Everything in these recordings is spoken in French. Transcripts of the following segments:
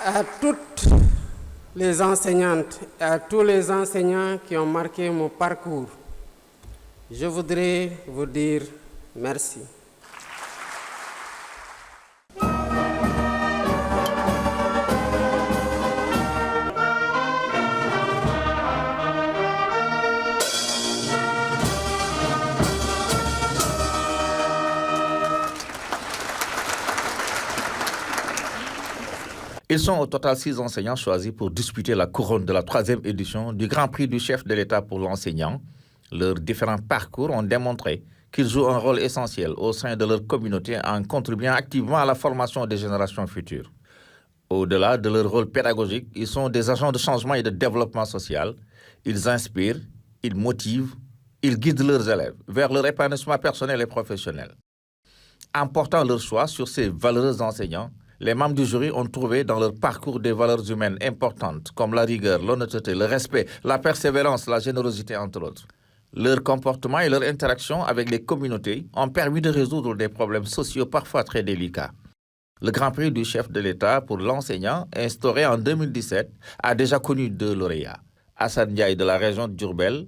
À toutes les enseignantes et à tous les enseignants qui ont marqué mon parcours, je voudrais vous dire merci. Ils sont au total 6 enseignants choisis pour disputer la couronne de la 3e édition du Grand Prix du chef de l'État pour l'enseignant. Leurs différents parcours ont démontré qu'ils jouent un rôle essentiel au sein de leur communauté en contribuant activement à la formation des générations futures. Au-delà de leur rôle pédagogique, ils sont des agents de changement et de développement social. Ils inspirent, ils motivent, ils guident leurs élèves vers leur épanouissement personnel et professionnel. En portant leur choix sur ces valeureux enseignants, les membres du jury ont trouvé dans leur parcours des valeurs humaines importantes comme la rigueur, l'honnêteté, le respect, la persévérance, la générosité, entre autres. Leur comportement et leur interaction avec les communautés ont permis de résoudre des problèmes sociaux parfois très délicats. Le Grand Prix du chef de l'État pour l'enseignant, instauré en 2017, a déjà connu 2 lauréats, Hassan Ndiaye de la région de Diourbel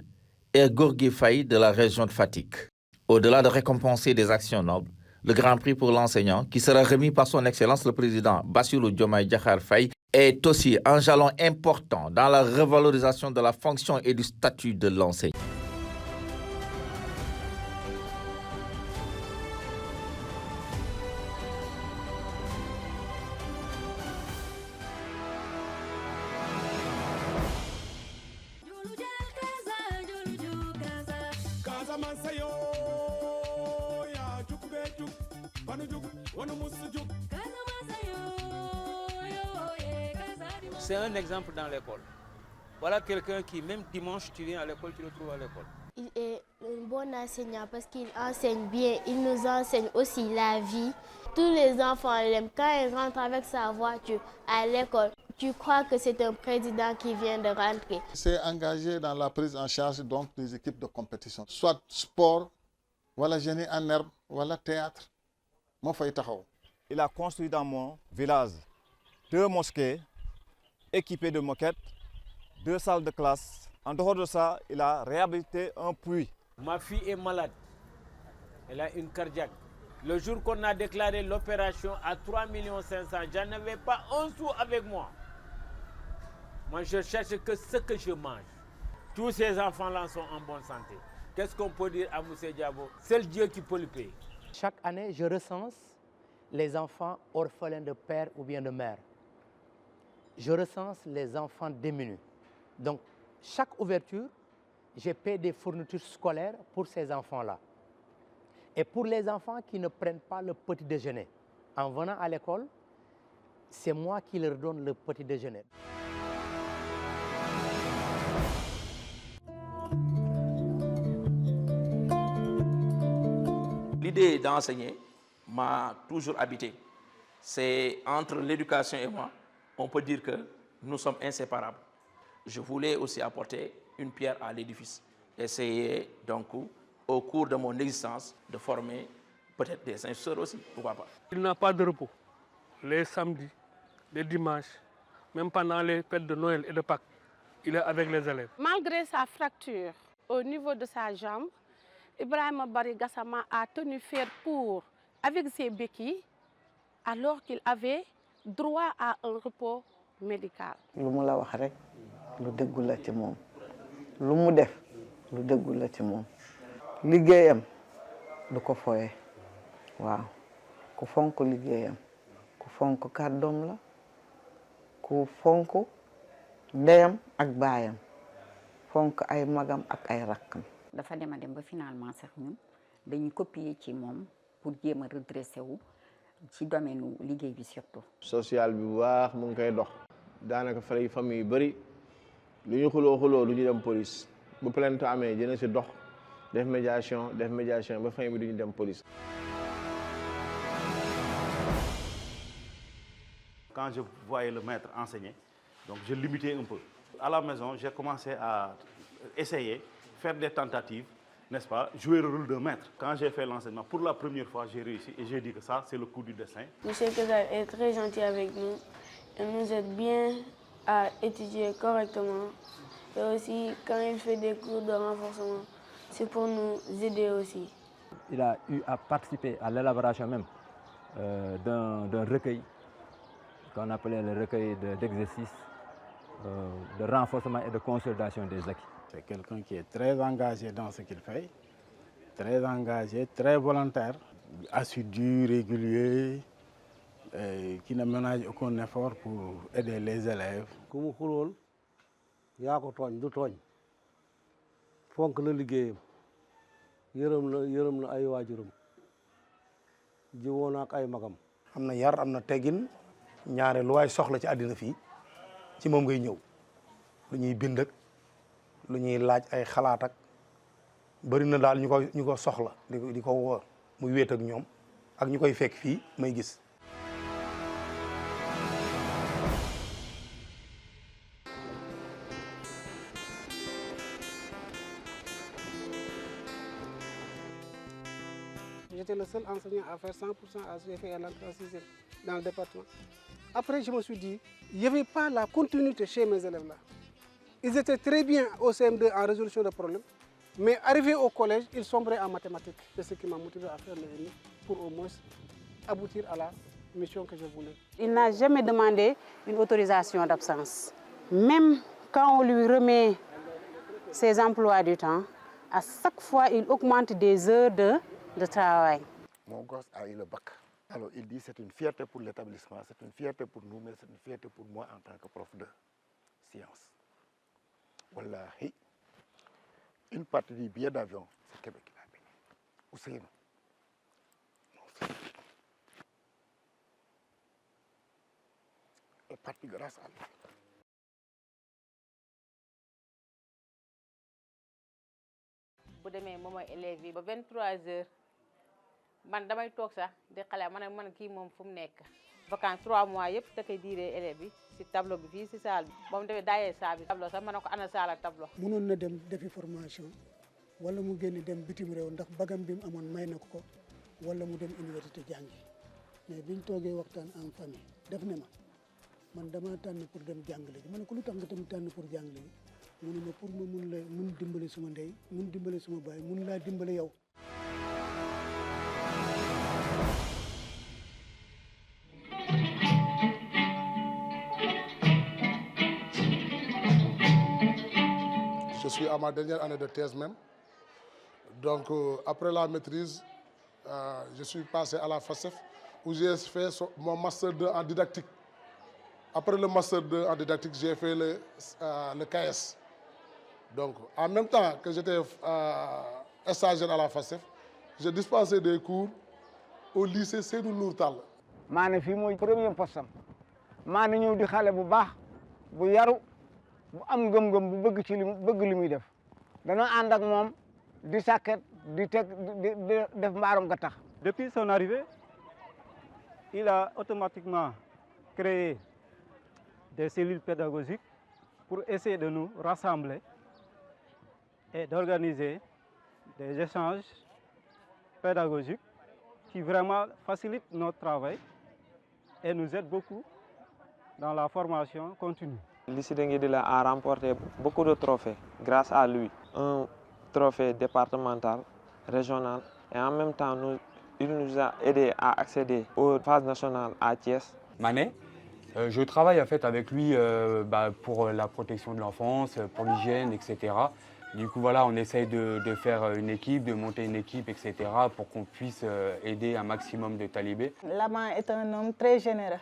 et Gorgui Faye de la région de Fatick. Au-delà de récompenser des actions nobles, le Grand Prix pour l'enseignant, qui sera remis par son Excellence le Président Bassirou Diomaye Diakhar Faye, est aussi un jalon important dans la revalorisation de la fonction et du statut de l'enseignant. C'est un exemple dans l'école. Voilà quelqu'un qui, même dimanche, tu viens à l'école, tu le trouves à l'école. Il est un bon enseignant parce qu'il enseigne bien, il nous enseigne aussi la vie. Tous les enfants l'aiment. Quand il rentre avec sa voiture à l'école, tu crois que c'est un président qui vient de rentrer. C'est engagé dans la prise en charge donc, des équipes de compétition, soit sport, voilà génie en herbe, voilà théâtre. Il a construit dans mon village 2 mosquées équipées de moquettes, 2 salles de classe. En dehors de ça, il a réhabilité un puits. Ma fille est malade. Elle a une cardiaque. Le jour qu'on a déclaré l'opération à 3 500 000, je n'avais pas un sou avec moi. Moi, je cherche que ce que je mange. Tous ces enfants-là sont en bonne santé. Qu'est-ce qu'on peut dire à M. Diabo? C'est le Dieu qui peut le payer. Chaque année, je recense les enfants orphelins de père ou bien de mère. Je recense les enfants démunis. Donc, chaque ouverture, je paie des fournitures scolaires pour ces enfants-là. Et pour les enfants qui ne prennent pas le petit déjeuner, en venant à l'école, c'est moi qui leur donne le petit déjeuner. L'idée d'enseigner m'a toujours habité. C'est entre l'éducation et moi, on peut dire que nous sommes inséparables. Je voulais aussi apporter une pierre à l'édifice. Essayer donc, au cours de mon existence, de former peut-être des instituteurs aussi, pourquoi pas. Il n'a pas de repos. Les samedis, les dimanches, même pendant les fêtes de Noël et de Pâques, il est avec les élèves. Malgré sa fracture au niveau de sa jambe, Ibrahima Bari Gassama a tenu faire cours avec ses béquilles alors qu'il avait droit à un repos médical. Lu mu la wax rek lu dëggu la ci moom lu mu def lu dëggu la ci moom liggéeyam du ko foye waaw ku fonk liggéeyam ku fonk kàddoom la ku fonk ndeyam ak baayam fonk ay magam ak ay rakkam. dafa dem ba finalement sax ñun dañuy copier ci moom pour jéem a redresser wu ci domaine liggéey bi surtout. social bi bu baax mu ngi koy dox daanaka fay famille yu bëri lu ñu xuloo lu ñu dem police bu plainte amee dina si dox def médiation ba famille bi du ñu dem police. Quand je voyais le maître enseigner, donc je limitais un peu. À la maison, j'ai commencé à essayer, faire des tentatives, n'est-ce pas, jouer le rôle de maître. Quand j'ai fait l'enseignement, pour la première fois, j'ai réussi et j'ai dit que ça, c'est le coup du destin. Monsieur Kézal est très gentil avec nous Elle nous aide bien à étudier correctement. Et aussi, quand il fait des cours de renforcement, c'est pour nous aider aussi. Il a eu à participer à l'élaboration même d'un recueil qu'on appelait le recueil d'exercices de renforcement et de consolidation des acquis. C'est quelqu'un qui est très engagé dans ce qu'il fait, très engagé, très volontaire, assidu, régulier, et qui ne ménage aucun effort pour aider les élèves. Ku xulool yaa ko tooñ du tooñ fonk na liggéeyam yërëm na ay waajuram jiwoo na ak ay magam. am na yar am na teggin ñaare lu waay soxla ci àddina fii ci moom ngay ñëw lu ñuy bind ak lu ñuy laaj ay xalaat ak bëri na daal ñu ko soxla di ko woo muy wéet ak ñoom ak ñu koy fekk fii may gis. J'étais le seul enseignant à faire 100% à CFA et à l'entrée en sixième dans le département. Après, je me suis dit, il n'y avait pas la continuité chez mes élèves-là. Ils étaient très bien au CM2 en résolution de problèmes, mais arrivés au collège, ils sombraient en mathématiques. C'est ce qui m'a motivé à faire le ENI pour au moins aboutir à la mission que je voulais. Il n'a jamais demandé une autorisation d'absence. Même quand on lui remet ses emplois du temps, à chaque fois, il augmente des heures de travail. Mon gosse a eu le bac. Alors il dit c'est une fierté pour l'établissement, c'est une fierté pour nous, mais c'est une fierté pour moi en tant que prof de sciences. Wallahi, une partie du billet d'avion, c'est Québec qui l'a payé. Ousseynou. Elle est partie grâce à lui. bu demee moom mooy élèves yi ba 23h man damay toog sax di xale man kii moom fu mu nekk. vacances 3 mois yëpp da koy diiree élèves yi si tableau bi fii si salle bi ba mu demee daayee salle bi tableau sax ma ne ko ana salle ak tableau. mënoon na dem defi formation wala mu génn dem bitim réew ndax bagam bi mu amoon may na ko wala mu dem université jàngi mais biñ toogee waxtaan en famille def ne ma man dama tànn pour dem jàngale ji ma ne ko lu tax nga tamit tànn pour jàngale ji mu ne ma pour ma mun dimbale suma ndey mun dimbale suma baay mun laa dimbale yow. Je suis à ma dernière année de thèse même. Donc après la maîtrise, je suis passé à la FACEF où j'ai fait mon master 2 en didactique. Après le master 2 en didactique, j'ai fait le KS. Donc en même temps que j'étais stagiaire à la FACEF, j'ai dispensé des cours au lycée Seydou Nour Tall. maanaam fii mooy premier poste am maanaam ñëw di xale bu baax bu yaru bu am ngëm-ngëm bu bëgg ci bëgg li muy def danoo ànd ak moom di sàkket di def mbaaram ga tax. Depuis son arrivée, il a automatiquement créé des cellules pédagogiques pour essayer de nous rassembler et d'organiser des échanges pédagogiques qui vraiment facilitent notre travail et nous aident beaucoup dans la formation continue. Lycée de Nguédila a remporté beaucoup de trophées grâce à lui. Un trophée départemental, régional et en même temps il nous a aidé à accéder aux phases nationales à Thiès. Mané, je travaille en fait avec lui pour la protection de l'enfance, pour l'hygiène, etc. Du coup, voilà, on essaye de faire une équipe, de monter une équipe, etc. pour qu'on puisse aider un maximum de talibés. Laban est un homme très généreux.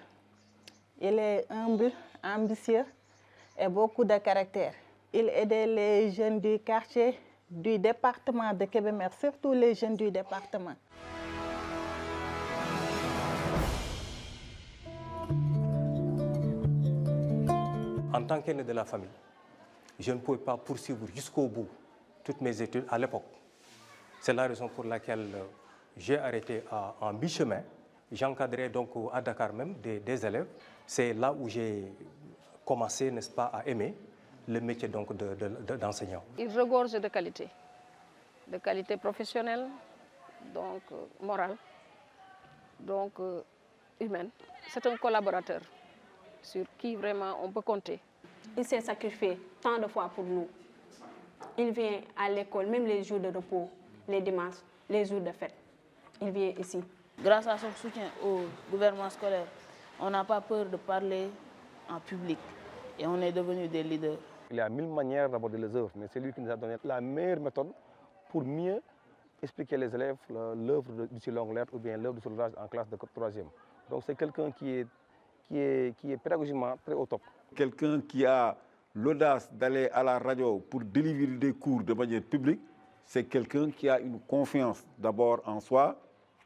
Il est humble, ambitieux et beaucoup de caractère. Il aidait les jeunes du quartier, du département de Kébémer, surtout les jeunes du département. En tant qu'aîné de la famille, je ne pouvais pas poursuivre jusqu'au bout toutes mes études à l'époque. C'est la raison pour laquelle j'ai arrêté en mi-chemin. J'encadrais donc à Dakar même des élèves. C'est là où j'ai commencé, n'est-ce pas, à aimer le métier d'enseignant. Il regorge de qualité professionnelle, donc morale, donc humaine. C'est un collaborateur. sur qui vraiment on peut compter. Il s'est sacrifié tant de fois pour nous. Il vient à l'école, même les jours de repos, les dimanches, les jours de fête. Il vient ici. Grâce à son soutien au gouvernement scolaire, on n'a pas peur de parler en public et on est devenus des leaders. Il y a 1000 manières d'aborder les œuvres, mais c'est lui qui nous a donné la meilleure méthode pour mieux expliquer les élèves l'œuvre de Lucie Longlert ou bien l'œuvre de soldage en classe de 3e. Donc c'est quelqu'un qui est pédagogiquement très au top. Quelqu'un qui a l'audace d'aller à la radio pour délivrer des cours de manière publique, c'est quelqu'un qui a une confiance d'abord en soi,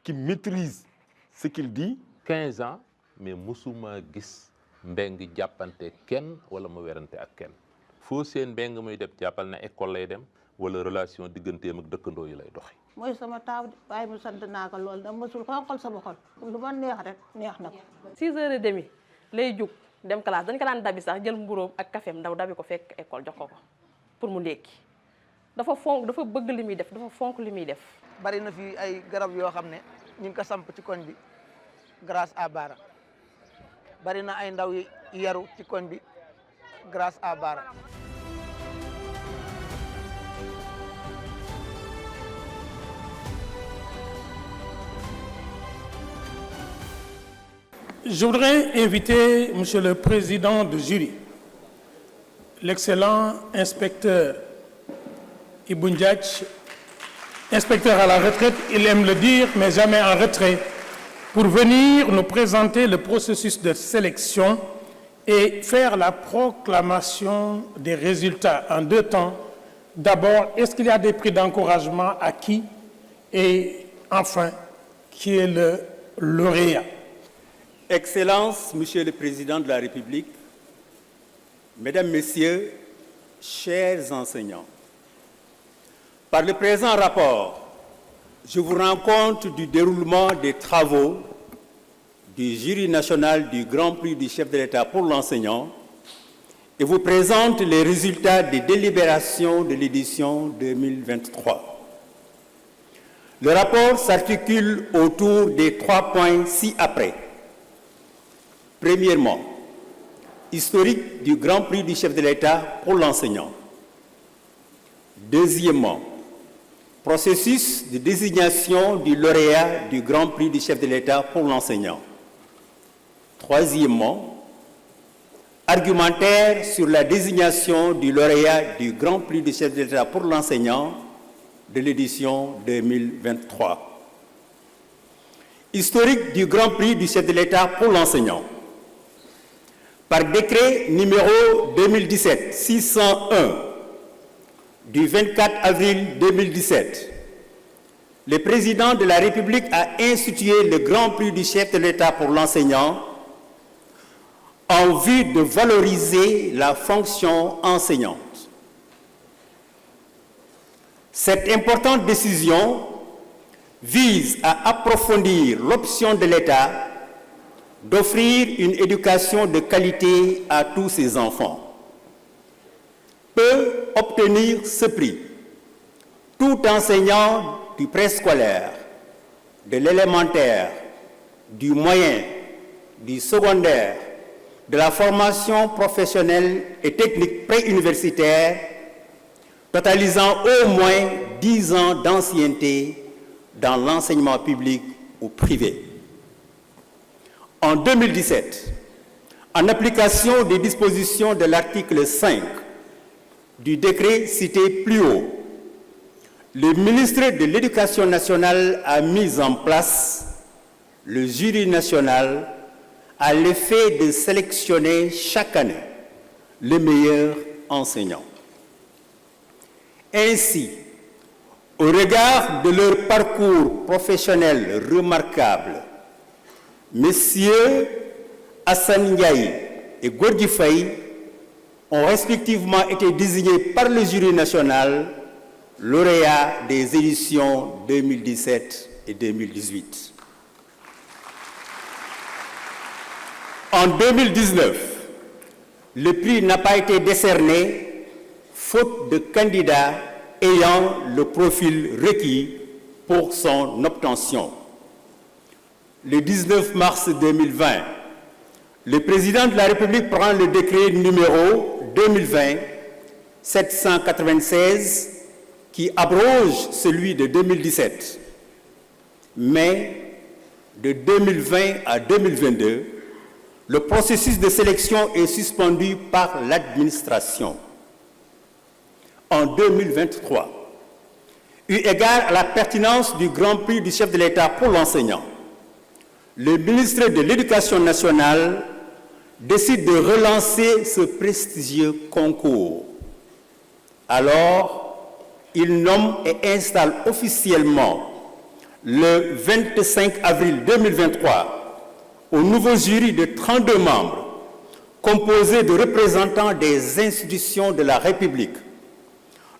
qui maîtrise ce qu'il dit. 15 ans, mais musuma gis mbeng jàppante kenn wala mu werante ak kenn. Foo seen mbeng muy dem jàppal na école lay dem wala relation digganteem ak dëkkandoo yi lay doxi. mooy sama taaw waaye mu sant naa ko lool da mësul xonqal sama xol lu ma neex rek neex na ko. 6h30 lay jug dem classe dañ ko daan dabi sax jël mburóom ak kafeem ndaw dabi ko fekk école jox ko pour mu ndékki dafa fonk dafa bëgg li muy def dafa fonk li muy def. bari na fi ay garab yoo xam ne ñu ngi ko samp ci koñ bi grâce à Bara bari na ay ndaw yi yaru ci koñ bi grâce à Bara. Je voudrais inviter Monsieur le Président de jury, l'excellent inspecteur Ibou Ndiaye, inspecteur à la retraite, il aime le dire, mais jamais en retrait, pour venir nous présenter le processus de sélection et faire la proclamation des résultats en 2 temps. D'abord, est-ce qu'il y a des prix d'encouragement acquis? Et enfin, qui est le lauréat? Excellences, Monsieur le Président de la République, Mesdames, Messieurs, chers enseignants, par le présent rapport, je vous rends compte du déroulement des travaux du jury national du Grand Prix du chef de l'État pour l'enseignant et vous présente les résultats des délibérations de l'édition 2023. Le rapport s'articule autour des 3 points ci-après. Premièrement, historique du Grand Prix du chef de l'État pour l'enseignant. Deuxièmement, processus de désignation du lauréat du Grand Prix du chef de l'État pour l'enseignant. Troisièmement, argumentaire sur la désignation du lauréat du Grand Prix du chef de l'État pour l'enseignant de l'édition 2023. Historique du Grand Prix du chef de l'État pour l'enseignant. Par décret numéro 2017-601 du 24 avril 2017, le président de la République a institué le Grand Prix du chef de l'État pour l'enseignant en vue de valoriser la fonction enseignante. Cette importante décision vise à approfondir l'option de l'État d'offrir une éducation de qualité à tous ses enfants. Peut obtenir ce prix tout enseignant du préscolaire, de l'élémentaire, du moyen, du secondaire, de la formation professionnelle et technique préuniversitaire, totalisant au moins 10 ans d'ancienneté dans l'enseignement public ou privé. En 2017, en application des dispositions de l'article 5 du décret cité plus haut, le ministre de l'Éducation nationale a mis en place le jury national à l'effet de sélectionner chaque année les meilleurs enseignants. Ainsi, au regard de leur parcours professionnel remarquable, Messieurs Hassan Ndiaye et Gorgui Faye ont respectivement été désignés par le jury national lauréats des éditions 2017 et 2018. En 2019, le prix n'a pas été décerné faute de candidats ayant le profil requis pour son obtention. Le 19 mars 2020, le président de la République prend le décret numéro 2020-796 qui abroge celui de 2017. Mais de 2020 à 2022, le processus de sélection est suspendu par l'administration. En 2023, eu égard à la pertinence du Grand Prix du chef de l'État pour l'enseignant, le ministre de l'Éducation nationale décide de relancer ce prestigieux concours. Alors, il nomme et installe officiellement le 25 avril 2023 au nouveau jury de 32 membres composé de représentants des institutions de la République,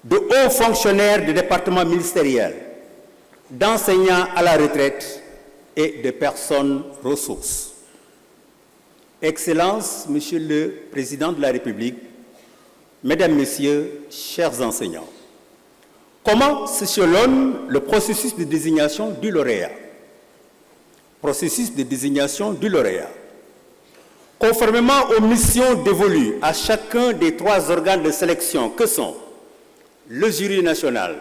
de hauts fonctionnaires des départements ministériels, d'enseignants à la retraite et de personnes ressources. Excellences, Monsieur le Président de la République, Mesdames, Messieurs, chers enseignants, comment s'échelonne le processus de désignation du lauréat? Processus de désignation du lauréat. Conformément aux missions dévolues à chacun des 3 organes de sélection que sont le jury national,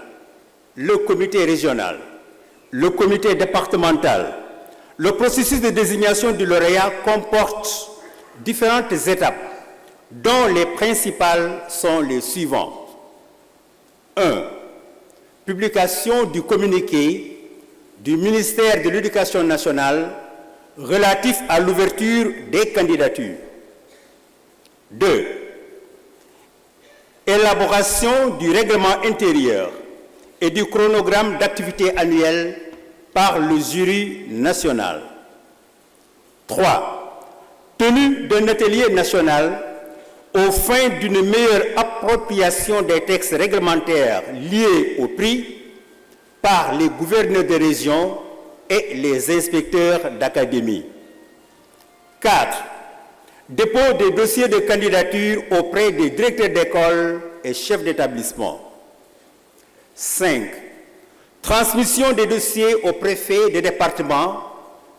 le comité régional, le comité départemental, le processus de désignation du lauréat comporte différentes étapes, dont les principales sont les suivantes. 1. Publication du communiqué du ministère de l'Éducation nationale relatif à l'ouverture des candidatures. 2. Élaboration du règlement intérieur et du chronogramme d'activité annuelle par le jury national. 3. Tenue d'un atelier national aux fins d'une meilleure appropriation des textes réglementaires liés au prix par les gouverneurs de région et les inspecteurs d'académie. 4. Dépôt des dossiers de candidature auprès des directeurs d'école et chefs d'établissement. 5. Transmission des dossiers au préfet des départements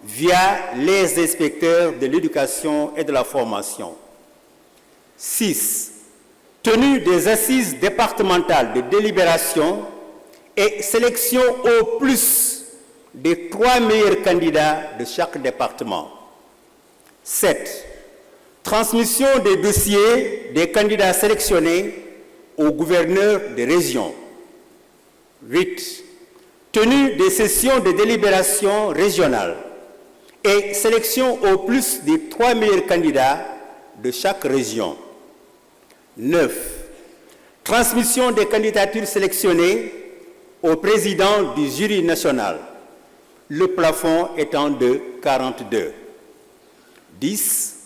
via les inspecteurs de l'éducation et de la formation. 6. Tenue des assises départementales de délibération et sélection au plus des 3 meilleurs candidats de chaque département. 7. Transmission des dossiers des candidats sélectionnés aux gouverneurs des régions. 8. Tenue des sessions de délibération régionale et sélection au plus des 3 meilleurs candidats de chaque région. 9. Transmission des candidatures sélectionnées au président du jury national, le plafond étant de 42. 10.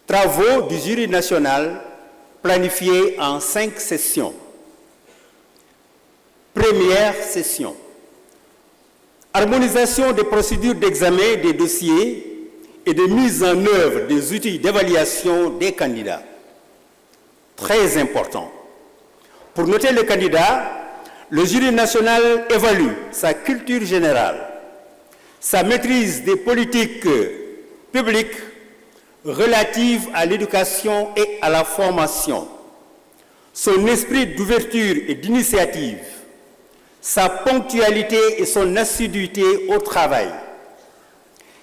Travaux du jury national planifiés en 5 sessions. Première session. Harmonisation des procédures d'examen des dossiers et de mise en œuvre des outils d'évaluation des candidats. Très important. Pour noter le candidat, le jury national évalue sa culture générale, sa maîtrise des politiques publiques relatives à l'éducation et à la formation, son esprit d'ouverture et d'initiative, sa ponctualité et son assiduité au travail,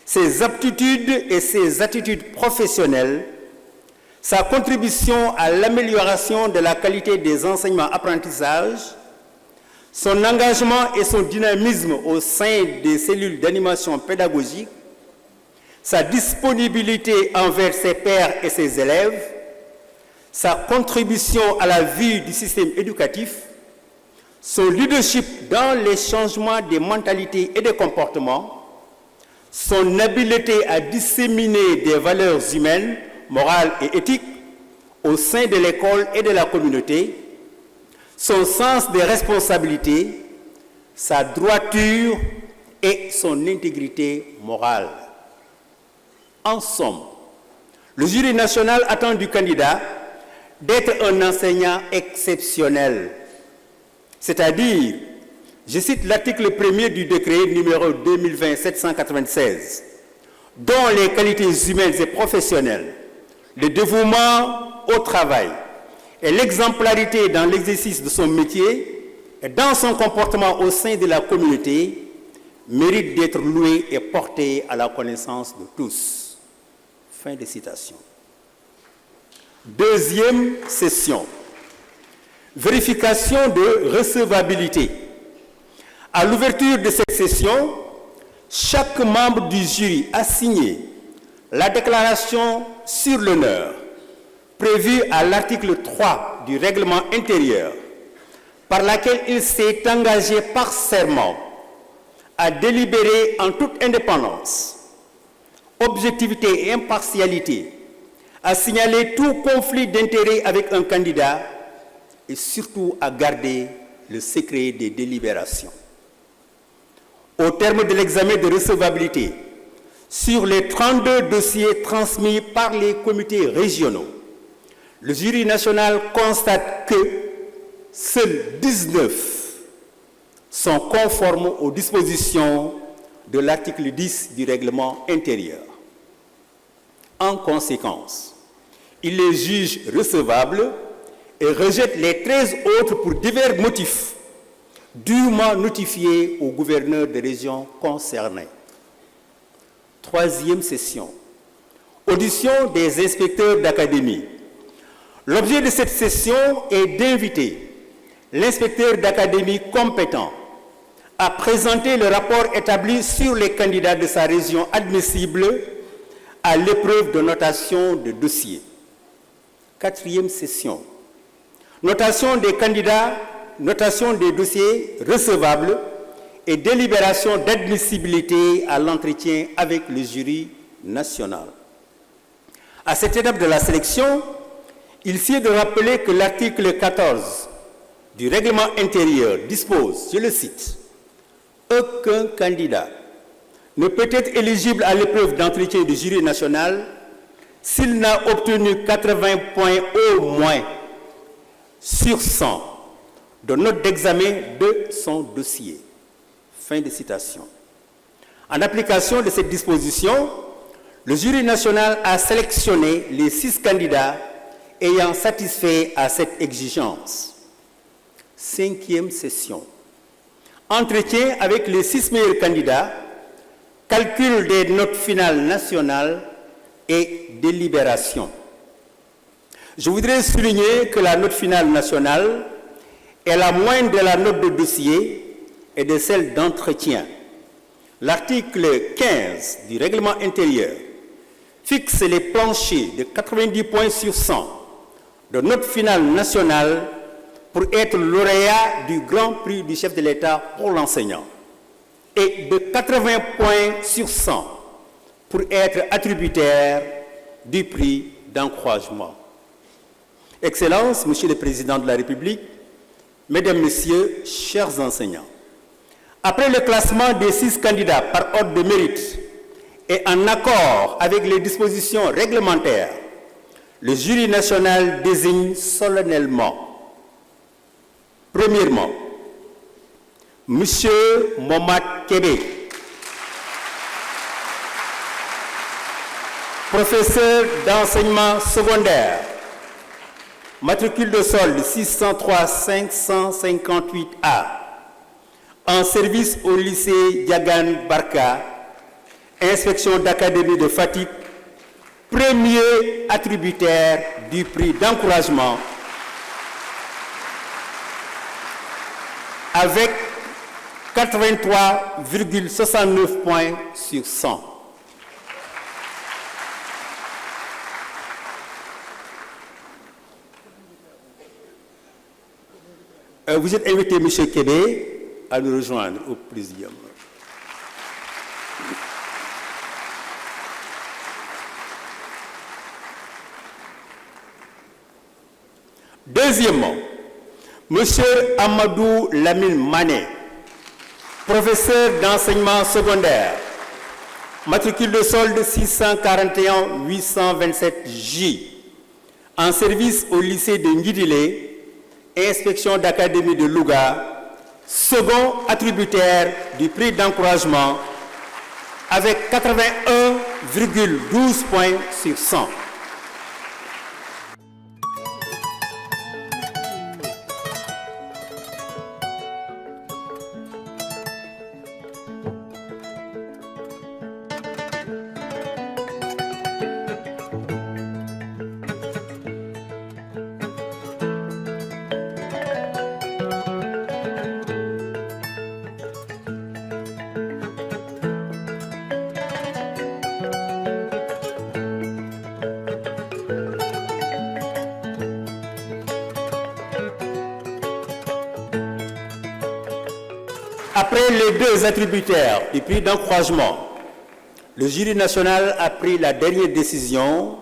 ses aptitudes et ses attitudes professionnelles, sa contribution à l'amélioration de la qualité des enseignements-apprentissages, son engagement et son dynamisme au sein des cellules d'animation pédagogique, sa disponibilité envers ses pairs et ses élèves, sa contribution à la vie du système éducatif, son leadership dans les changements des mentalités et des comportements, son habileté à disséminer des valeurs humaines, morales et éthiques au sein de l'école et de la communauté, son sens des responsabilités, sa droiture et son intégrité morale. En somme, le jury national attend du candidat d'être un enseignant exceptionnel, c'est-à-dire, je cite l'article 1er du décret numéro 2020-796, dont les qualités humaines et professionnelles, le dévouement au travail et l'exemplarité dans l'exercice de son métier et dans son comportement au sein de la communauté méritent d'être loués et portés à la connaissance de tous. Fin de citation. Deuxième session. Vérification de recevabilité. À l'ouverture de cette session, chaque membre du jury a signé la déclaration sur l'honneur prévue à l'article 3 du règlement intérieur, par laquelle il s'est engagé par serment à délibérer en toute indépendance, objectivité et impartialité, à signaler tout conflit d'intérêts avec un candidat et surtout à garder le secret des délibérations. Au terme de l'examen de recevabilité, sur les 32 dossiers transmis par les comités régionaux, le jury national constate que seuls 19 sont conformes aux dispositions de l'article 10 du règlement intérieur. En conséquence, il les juge recevables et rejette les 13 autres pour divers motifs dûment notifiés au gouverneur des régions concernées. Troisième session. Audition des inspecteurs d'académie. L'objet de cette session est d'inviter l'inspecteur d'académie compétent à présenter le rapport établi sur les candidats de sa région admissibles à l'épreuve de notation de dossier. Quatrième session. Notation des candidats, notation des dossiers recevables et délibération d'admissibilité à l'entretien avec le jury national. À cette étape de la sélection, il sied de rappeler que l'article 14 du règlement intérieur dispose, je le cite, « Aucun candidat ne peut être éligible à l'épreuve d'entretien du jury national s'il n'a obtenu 80 points au moins sur 100 de notes d'examen de son dossier. » Fin de citation. En application de cette disposition, le jury national a sélectionné les 6 candidats ayant satisfait à cette exigence. Cinquième session. Entretien avec les 6 meilleurs candidats, calcul des notes finales nationales et délibération. Je voudrais souligner que la note finale nationale est la moindre de la note de dossier et de celle d'entretien. L'article 15 du règlement intérieur fixe les planchers de 90 points sur 100 de note finale nationale pour être lauréat du Grand Prix du chef de l'État pour l'enseignant et de 80 points sur 100 pour être attributaire du prix d'encouragement. Excellences, Monsieur le Président de la République, Mesdames, Messieurs, chers enseignants, après le classement des 6 candidats par ordre de mérite et en accord avec les dispositions réglementaires, le jury national désigne solennellement, premièrement, Monsieur Momad Kébé, professeur d'enseignement secondaire, matricule de solde 603 558A, en service au lycée Diagane Barka, inspection d'académie de Fatick, premier attributaire du prix d'encouragement avec 83,69 points sur 100. Vous êtes invité, M. Kébé, à nous rejoindre au présidium. Deuxièmement, M. Amadou Lamine Mané, professeur d'enseignement secondaire, matricule de solde 641 827J, en service au lycée de Ngidilé, inspection d'académie de Louga, second attributaire du prix d'encouragement avec 81 9,12 points sur 100. Après les deux attributaires du prix d'encouragement, le jury national a pris la dernière décision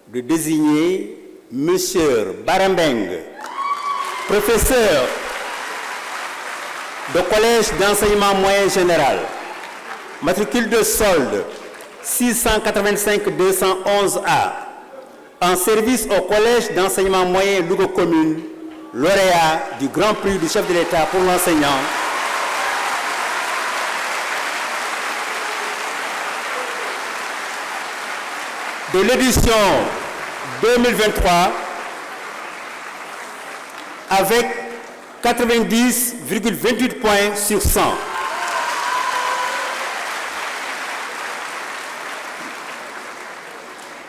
de désigner M. Barambeng, professeur de collège d'enseignement moyen général, matricule de solde 685-211A, en service au collège d'enseignement moyen Louga Commune, lauréat du Grand Prix du chef de l'État pour l'enseignant, de l'édition 2023 avec 90,28 points sur 100.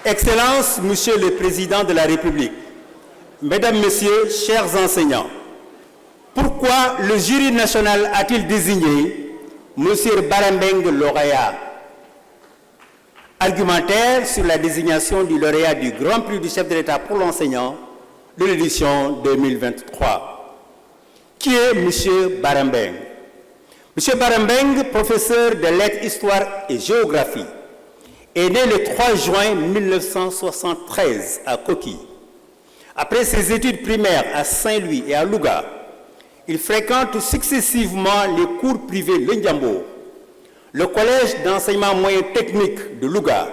Excellences, Monsieur le Président de la République, Mesdames, Messieurs, chers enseignants, pourquoi le jury national a-t-il désigné Monsieur Barambeng lauréat? Argumentaire sur la désignation du lauréat du Grand Prix du chef de l'État pour l'enseignant de l'édition 2023. Qui est M. Barambeng? M. Barambeng, professeur de lettres, histoire et géographie, est né le 3 juin 1973 à Koki. Après ses études primaires à Saint-Louis et à Louga, il fréquente successivement les cours privés Lendiambo, le collège d'enseignement moyen technique de Louga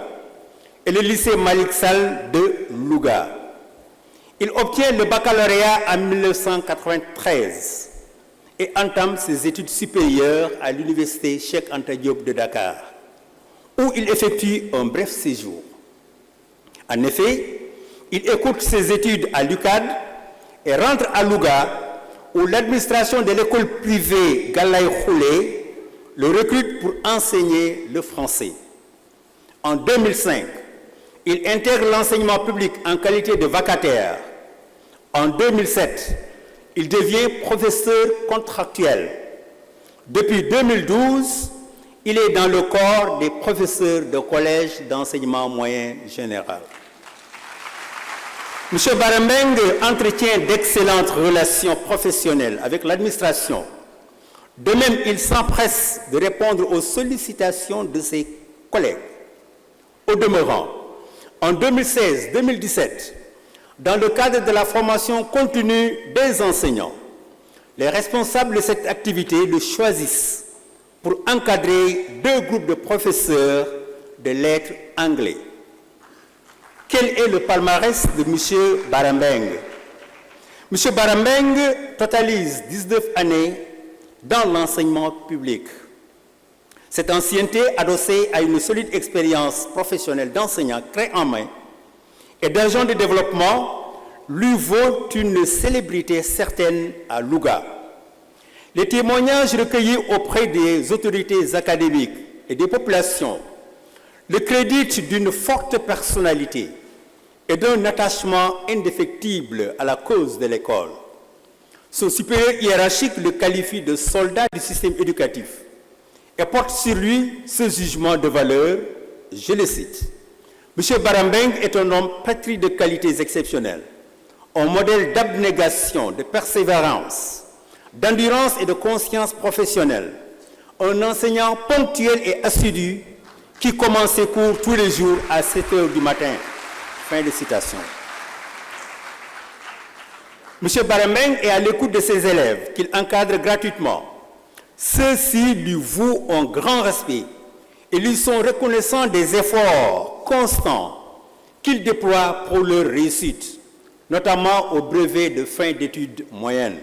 et le lycée Malik Sall de Louga. Il obtient le baccalauréat en 1993 et entame ses études supérieures à l'université Cheikh Anta Diop de Dakar, où il effectue un bref séjour. En effet, il écoute ses études à l'UCAD et rentre à Louga, où l'administration de l'école privée Galaye Khoulé le recrute pour enseigner le français. En 2005, il intègre l'enseignement public en qualité de vacataire. En 2007, il devient professeur contractuel. Depuis 2012, il est dans le corps des professeurs de collège d'enseignement moyen général. M. Barambeng entretient d'excellentes relations professionnelles avec l'administration. De même, il s'empresse de répondre aux sollicitations de ses collègues. Au demeurant, en 2016-2017, dans le cadre de la formation continue des enseignants, les responsables de cette activité le choisissent pour encadrer 2 groupes de professeurs de lettres anglais. Quel est le palmarès de M. Barambeng? M. Barambeng totalise 19 années dans l'enseignement public. Cette ancienneté, adossée à une solide expérience professionnelle d'enseignant clé en main et d'agent de développement, lui vaut une célébrité certaine à Louga. Les témoignages recueillis auprès des autorités académiques et des populations le créditent d'une forte personnalité et d'un attachement indéfectible à la cause de l'école. Son supérieur hiérarchique le qualifie de soldat du système éducatif et porte sur lui ce jugement de valeur, je le cite. M. Barambeng est un homme pétri de qualités exceptionnelles, un modèle d'abnégation, de persévérance, d'endurance et de conscience professionnelle, un enseignant ponctuel et assidu qui commence ses cours tous les jours à 7 h du matin. Fin de citation. M. Barambeng est à l'écoute de ses élèves qu'il encadre gratuitement. Ceux-ci lui vouent un grand respect et lui sont reconnaissants des efforts constants qu'il déploie pour leur réussite, notamment au brevet de fin d'études moyennes.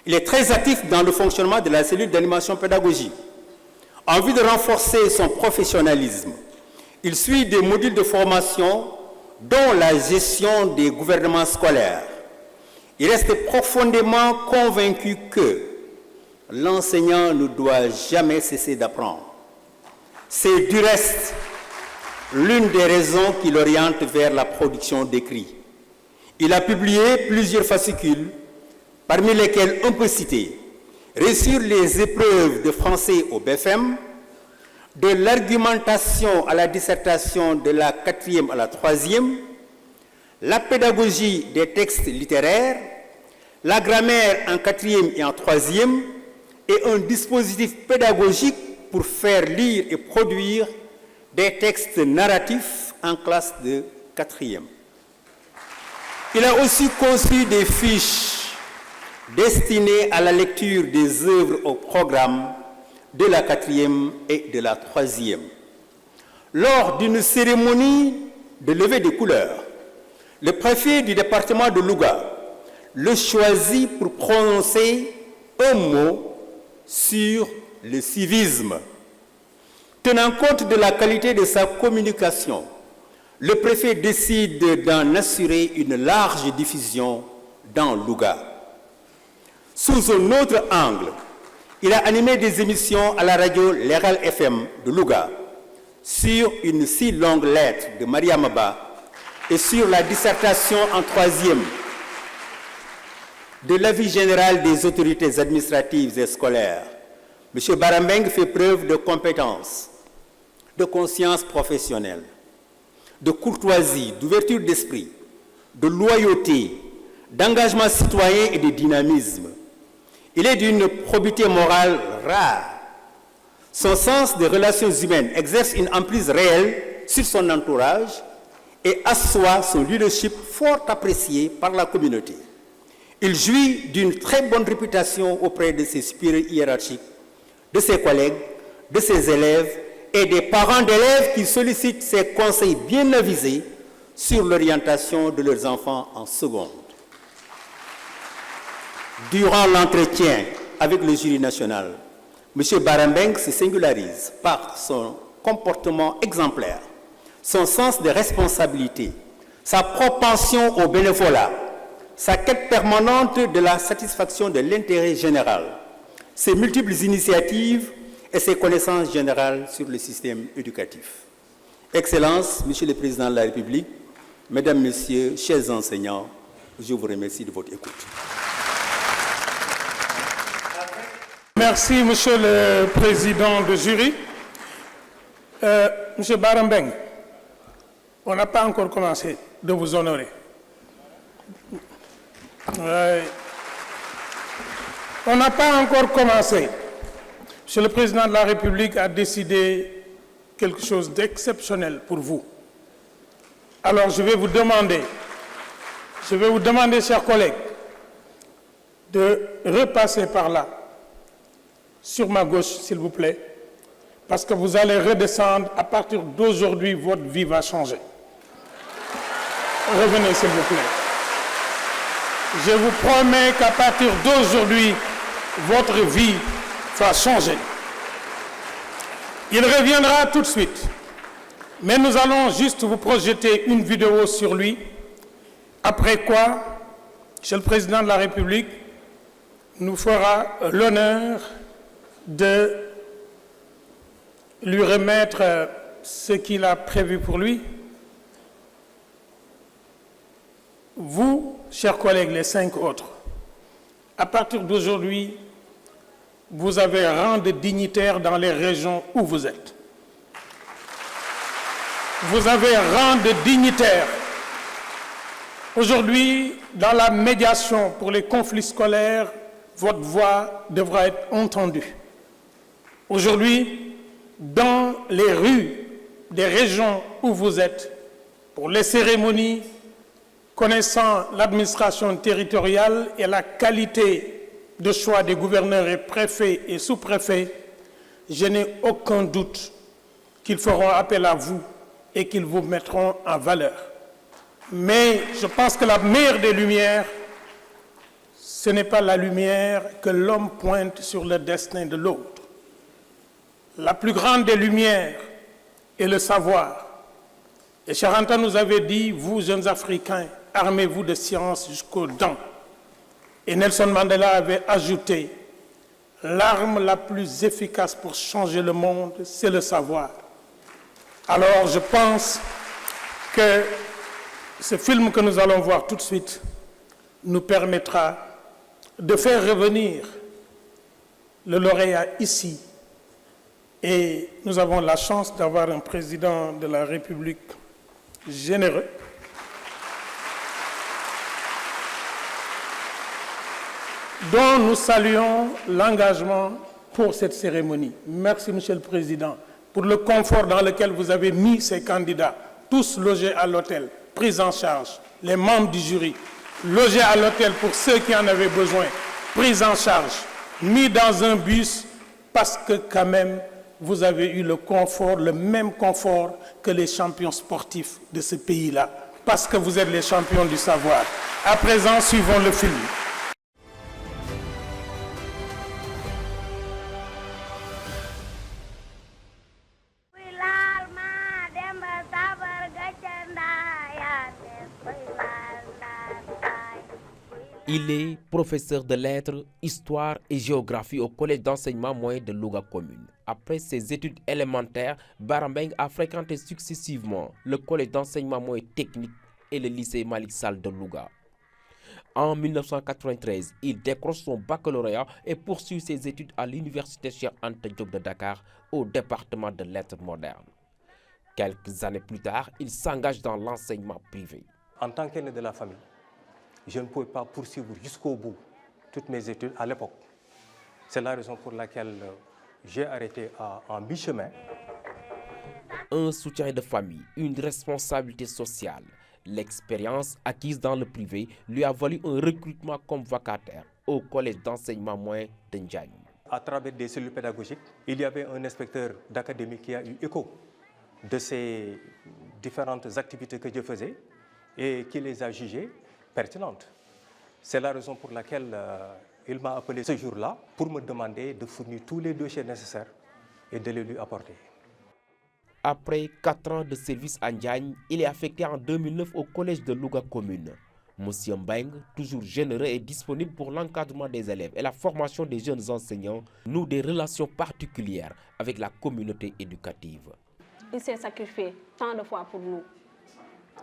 Il est très actif dans le fonctionnement de la cellule d'animation pédagogique. En vue de renforcer son professionnalisme Il suit des modules de formation dont la gestion des gouvernements scolaires. Il reste profondément convaincu que l'enseignant ne doit jamais cesser d'apprendre. C'est du reste l'une des raisons qui l'oriente vers la production d'écrits. Il a publié plusieurs fascicules, parmi lesquels on peut citer Réussir les épreuves de français au BFM, de l'argumentation à la dissertation de la 4e à la 3e, la pédagogie des textes littéraires, la grammaire en 4e et en 3e, et un dispositif pédagogique pour faire lire et produire des textes narratifs en classe de 4e. Il a aussi conçu des fiches destinées à la lecture des œuvres au programme de la 4e et de la 3e. Lors d'une cérémonie de levée des couleurs, le préfet du département de Louga le choisit pour prononcer un mot sur le civisme. Tenant compte de la qualité de sa communication, le préfet décide d'en assurer une large diffusion dans Louga. Sous un autre angle, il a animé des émissions à la radio Leral FM de Louga sur une si longue lettre de Mariama Ba et sur la dissertation en 3e de l'avis général des autorités administratives et scolaires. M. Barambeng fait preuve de compétence, de conscience professionnelle, de courtoisie, d'ouverture d'esprit, de loyauté, d'engagement citoyen et de dynamisme. Il est d'une probité morale rare. Son sens des relations humaines exerce une emprise réelle sur son entourage et assoit son leadership fort apprécié par la communauté. Il jouit d'une très bonne réputation auprès de ses supérieurs hiérarchiques, de ses collègues, de ses élèves et des parents d'élèves qui sollicitent ses conseils bien avisés sur l'orientation de leurs enfants en seconde. Durant l'entretien avec le jury national, M. Barambeng se singularise par son comportement exemplaire, son sens de responsabilité, sa propension au bénévolat, sa quête permanente de la satisfaction de l'intérêt général, ses multiples initiatives et ses connaissances générales sur le système éducatif. Excellences, Monsieur le Président de la République, Mesdames, Messieurs, chers enseignants, je vous remercie de votre écoute. Merci, Monsieur le Président du jury. Monsieur Barambeng, on n'a pas encore commencé de vous honorer. On n'a pas encore commencé. Monsieur le Président de la République a décidé quelque chose d'exceptionnel pour vous. Alors je vais vous demander, chers collègues, de repasser par là, sur ma gauche, s'il vous plaît, parce que vous allez redescendre. À partir d'aujourd'hui, votre vie va changer. Revenez, s'il vous plaît. Je vous promets qu'à partir d'aujourd'hui, votre vie va changer. Il reviendra tout de suite. Mais nous allons juste vous projeter une vidéo sur lui. Après quoi, Monsieur le Président de la République nous fera l'honneur de lui remettre ce qu'il a prévu pour lui. Vous, chers collègues, les 5 autres, à partir d'aujourd'hui, vous avez rang de dignitaire dans les régions où vous êtes. Vous avez rang de dignitaire. Aujourd'hui, dans la médiation pour les conflits scolaires, votre voix devra être entendue. Aujourd'hui, dans les rues des régions où vous êtes, pour les cérémonies, connaissant l'administration territoriale et la qualité de choix des gouverneurs et préfets et sous-préfets, je n'ai aucun doute qu'ils feront appel à vous et qu'ils vous mettront en valeur. Mais je pense que la meilleure des lumières, ce n'est pas la lumière que l'homme pointe sur le destin de l'autre. La plus grande des lumières est le savoir. Et Cheikh Anta nous avait dit, vous jeunes Africains, armez-vous de science jusqu'aux dents. Et Nelson Mandela avait ajouté, l'arme la plus efficace pour changer le monde, c'est le savoir. Alors je pense que ce film que nous allons voir tout de suite nous permettra de faire revenir le lauréat ici. Et nous avons la chance d'avoir un président de la République généreux, dont nous saluons l'engagement pour cette cérémonie. Merci, Monsieur le Président, pour le confort dans lequel vous avez mis ces candidats, tous logés à l'hôtel, pris en charge, les membres du jury, logés à l'hôtel pour ceux qui en avaient besoin, pris en charge, mis dans un bus, parce que quand même, vous avez eu le confort, le même confort que les champions sportifs de ce pays-là, parce que vous êtes les champions du savoir. À présent, suivons le film. Il est professeur de lettres, histoire et géographie au collège d'enseignement moyen de Louga commune. Après ses études élémentaires, Bara Mbengue a fréquenté successivement le collège d'enseignement moyen technique et le lycée Malick Sall de Louga. En 1993, il décroche son baccalauréat et poursuit ses études à l'université Cheikh Anta Diop de Dakar au département de lettres modernes. Quelques années plus tard, il s'engage dans l'enseignement privé. En tant qu'aîné de la famille, je ne pouvais pas poursuivre jusqu'au bout toutes mes études à l'époque. C'est la raison pour laquelle j'ai arrêté en mi-chemin. Un soutien de famille, une responsabilité sociale. L'expérience acquise dans le privé lui a valu un recrutement comme vacataire au collège d'enseignement moyen de Ndiagne. À travers des cellules pédagogiques, il y avait un inspecteur d'académie qui a eu écho de ces différentes activités que je faisais et qui les a jugées pertinentes. C'est la raison pour laquelle il m'a appelé ce jour-là pour me demander de fournir tous les dossiers nécessaires et de les lui apporter. Après 4 ans de service à Ndiagne, il est affecté en 2009 au collège de Louga commune. Monsieur Mbengue, toujours généreux et disponible pour l'encadrement des élèves et la formation des jeunes enseignants, noue des relations particulières avec la communauté éducative. Il s'est sacrifié tant de fois pour nous.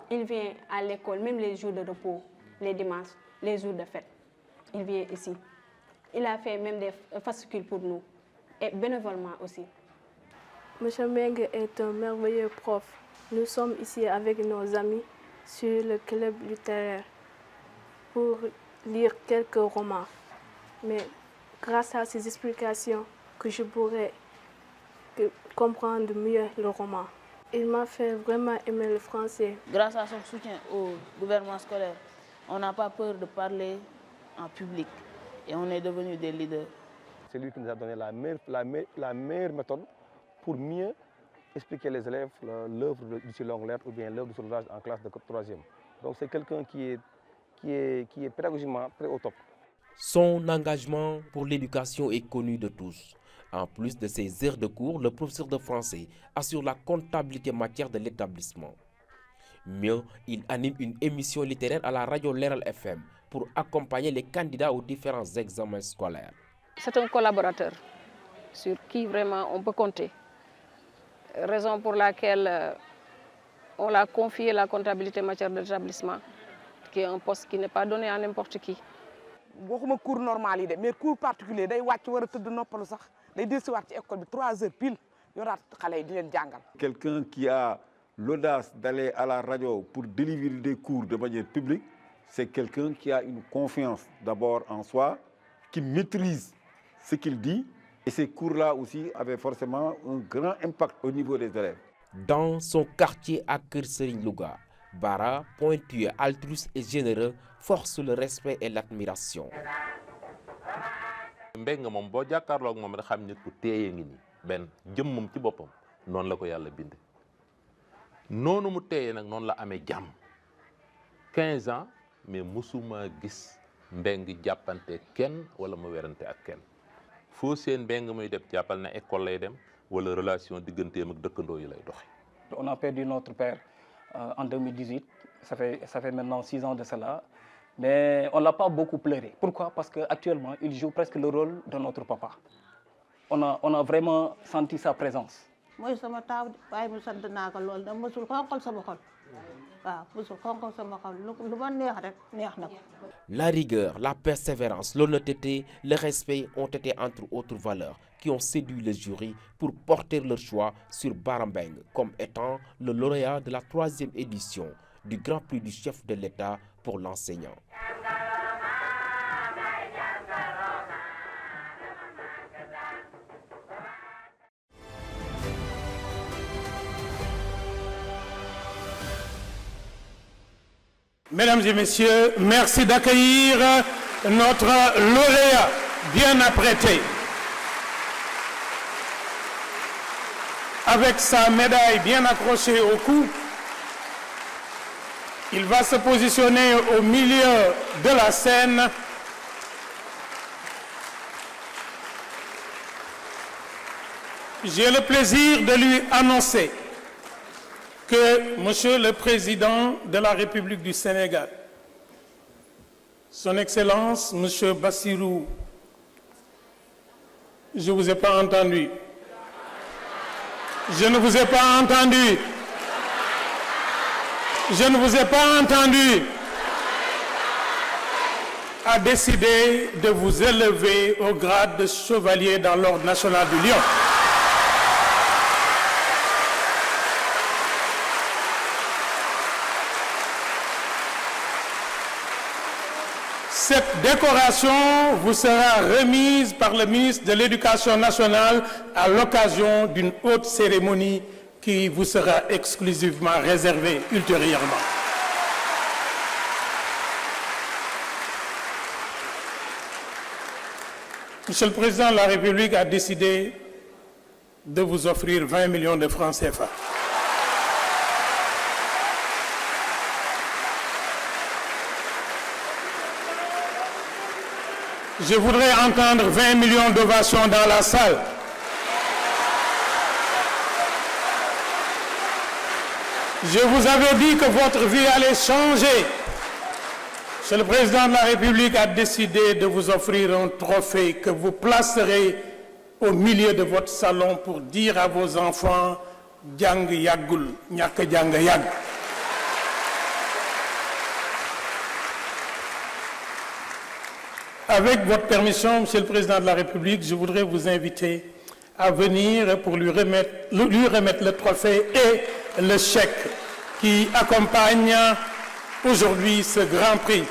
Il vient à l'école, même les jours de repos, les dimanches, les jours de fête. Il vient ici. Il a fait même des fascicules pour nous, et bénévolement aussi. Monsieur Mbengue est un merveilleux prof. Nous sommes ici avec nos amis sur le club littéraire pour lire quelques romans. Mais grâce à ses explications, que je pourrais comprendre mieux le roman. Il m'a fait vraiment aimer le français. Grâce à son soutien au gouvernement scolaire, on n'a pas peur de parler en public et on est devenus des leaders. C'est lui qui nous a donné la meilleure méthode pour mieux expliquer les élèves l'œuvre du Lucie Longlert ou bien l'œuvre du soldage en classe de 3e. Donc c'est quelqu'un qui est pédagogiquement très au top. Son engagement pour l'éducation est connu de tous. En plus de ses heures de cours, le professeur de français assure la comptabilité matière de l'établissement. Mieux, il anime une émission littéraire à la radio Leral FM pour accompagner les candidats aux différents examens scolaires. C'est un collaborateur sur qui vraiment on peut compter. Raison pour laquelle on l'a confié la comptabilité matière de l'établissement, qui est un poste qui n'est pas donné à n'importe qui. waxuma cours normal yi de mais cours particulier day wàcc war a tëdd noppalu sax day dellusiwaat ci école bi 3 heures pile yoraat xale yi di leen jàngal. Quelqu'un qui a l'audace d'aller à la radio pour délivrer des cours de manière publique, c'est quelqu'un qui a une confiance d'abord en soi, qui maîtrise ce qu'il dit. Et ces cours-là aussi avaient forcément un grand impact au niveau des élèves. Dans son quartier à Kër Serigne Louga, Bara, pointueux, altruiste et généreux, force le respect et l'admiration. Mbengue moom boo jàkkaarloog moom rek xam nit ku téye ngi nii benn jëmmam ci boppam noonu la ko yàlla binde noonu mu téye nag noonu la amee jàmm 15 ans mais musuma gis Mbengue jàppante kenn wala mu werante ak kenn foo seen Mbengue muy dem jàppal na école lay dem wala relation digganteem ak dëkkandoo yi lay doxi. On a perdu notre père en 2018. Ça fait maintenant 6 ans de cela. Mais on ne l'a pas beaucoup pleuré. Pourquoi? Parce qu'actuellement, il joue presque le rôle de notre papa. On a vraiment senti sa présence. La rigueur, la persévérance, l'honnêteté, le respect ont été entre autres valeurs qui ont séduit le jury pour porter leur choix sur Barambeng comme étant le lauréat de la 3e édition du Grand Prix du chef de l'État pour l'enseignant. Mesdames et messieurs, merci d'accueillir notre lauréat bien apprêté. Avec sa médaille bien accrochée au cou, il va se positionner au milieu de la scène. J'ai le plaisir de lui annoncer que Monsieur le Président de la République du Sénégal, Son Excellence, Monsieur Bassirou, je ne vous ai pas entendu. Je ne vous ai pas entendu. Je ne vous ai pas entendu. A décidé de vous élever au grade de chevalier dans l'Ordre national du Lion. Cette décoration vous sera remise par le ministre de l'Éducation nationale à l'occasion d'une haute cérémonie qui vous sera exclusivement réservée ultérieurement. Monsieur le Président de la République a décidé de vous offrir 20 millions de francs CFA. Je voudrais entendre 20 millions d'ovations dans la salle. Je vous avais dit que votre vie allait changer. Monsieur le Président de la République a décidé de vous offrir un trophée que vous placerez au milieu de votre salon pour dire à vos enfants « Jang Yagul, Nyaka Jang Yag ». Avec votre permission, Monsieur le Président de la République, je voudrais vous inviter à venir pour lui remettre le trophée et le chèque qui accompagne aujourd'hui ce grand prix.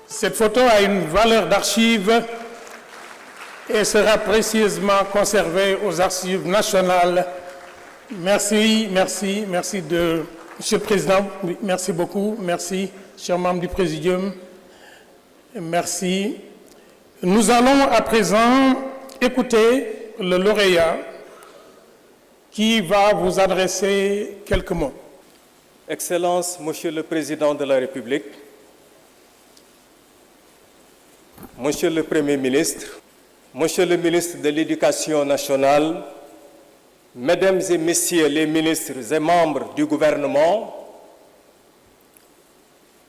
Cette photo a une valeur d'archive et sera précieusement conservée aux archives nationales. Merci, merci, merci de Monsieur le Président, merci beaucoup, merci, chers membres du Présidium, merci. Nous allons à présent écouter le lauréat qui va vous adresser quelques mots. Excellence, Monsieur le Président de la République, Monsieur le Premier ministre, Monsieur le ministre de l'Éducation nationale, Mesdames et Messieurs les ministres et membres du gouvernement,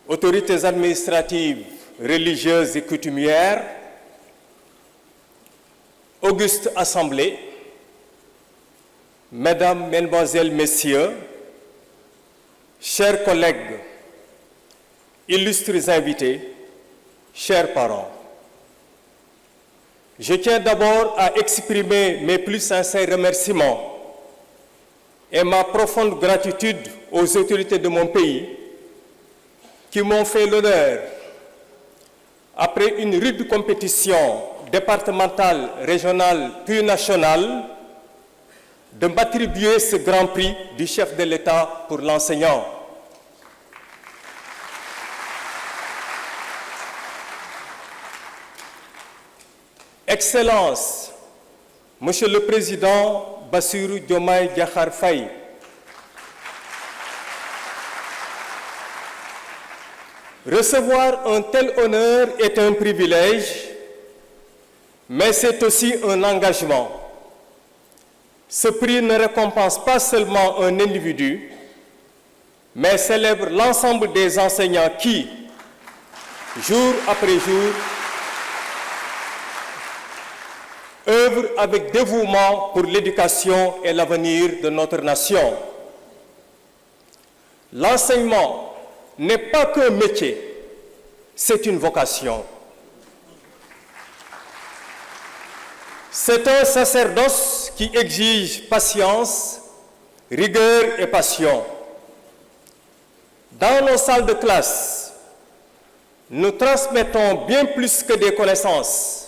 autorités administratives, religieuses et coutumières, auguste Assemblée, Mesdames, Mesdemoiselles, Messieurs, chers collègues illustres invités, chers parents, je tiens d'abord à exprimer mes plus sincères remerciements et ma profonde gratitude aux autorités de mon pays qui m'ont fait l'honneur, après une rude compétition départementale, régionale puis nationale, de m'attribuer ce grand prix du chef de l'État pour l'enseignant. Excellences, Monsieur le Président Bassirou Diomaye Diakhar Faye, recevoir un tel honneur est un privilège, mais c'est aussi un engagement. Ce prix ne récompense pas seulement un individu, mais célèbre l'ensemble des enseignants qui, jour après jour, œuvrent avec dévouement pour l'éducation et l'avenir de notre nation. L'enseignement n'est pas qu'un métier, c'est une vocation. C'est un sacerdoce qui exige patience, rigueur et passion. Dans nos salles de classe, nous transmettons bien plus que des connaissances.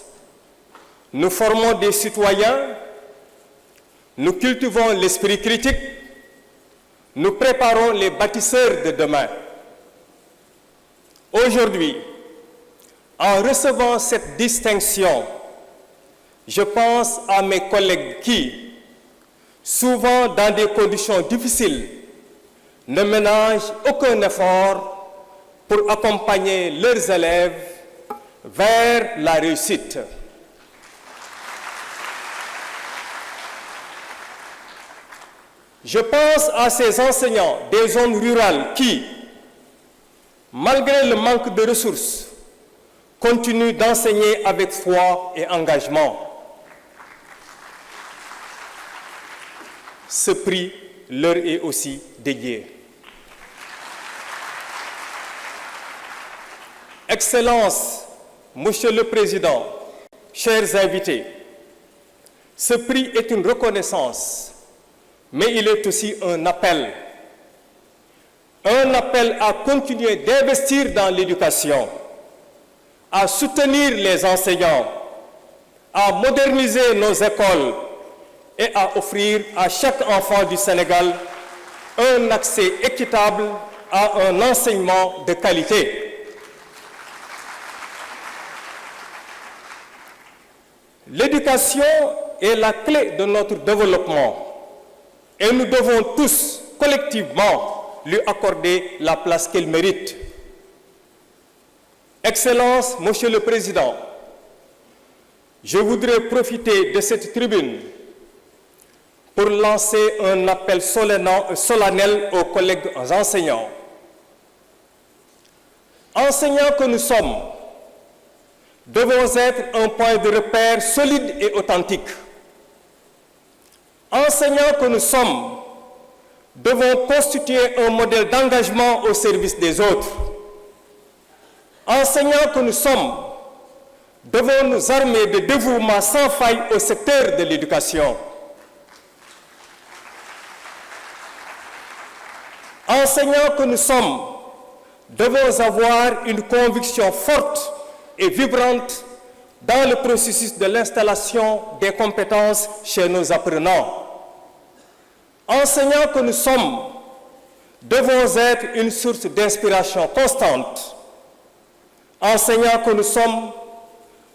Nous formons des citoyens, nous cultivons l'esprit critique, nous préparons les bâtisseurs de demain. Aujourd'hui, en recevant cette distinction, je pense à mes collègues qui, souvent dans des conditions difficiles, ne ménagent aucun effort pour accompagner leurs élèves vers la réussite. Je pense à ces enseignants des zones rurales qui, malgré le manque de ressources, continuent d'enseigner avec foi et engagement. Ce prix leur est aussi dédié. Excellences, Monsieur le Président, chers invités, ce prix est une reconnaissance, mais il est aussi un appel. Un appel à continuer d'investir dans l'éducation, à soutenir les enseignants, à moderniser nos écoles et à offrir à chaque enfant du Sénégal un accès équitable à un enseignement de qualité. L'éducation est la clé de notre développement et nous devons tous, collectivement, lui accorder la place qu'elle mérite. Excellences, Monsieur le Président, je voudrais profiter de cette tribune pour lancer un appel solennel aux collègues enseignants. Enseignants que nous sommes, devons être un point de repère solide et authentique. Enseignants que nous sommes, devons constituer un modèle d'engagement au service des autres. Enseignants que nous sommes, devons nous armer de dévouement sans faille au secteur de l'éducation. Enseignants que nous sommes, devons avoir une conviction forte et vibrante dans le processus de l'installation des compétences chez nos apprenants. Enseignants que nous sommes, devons être une source d'inspiration constante. Enseignants que nous sommes,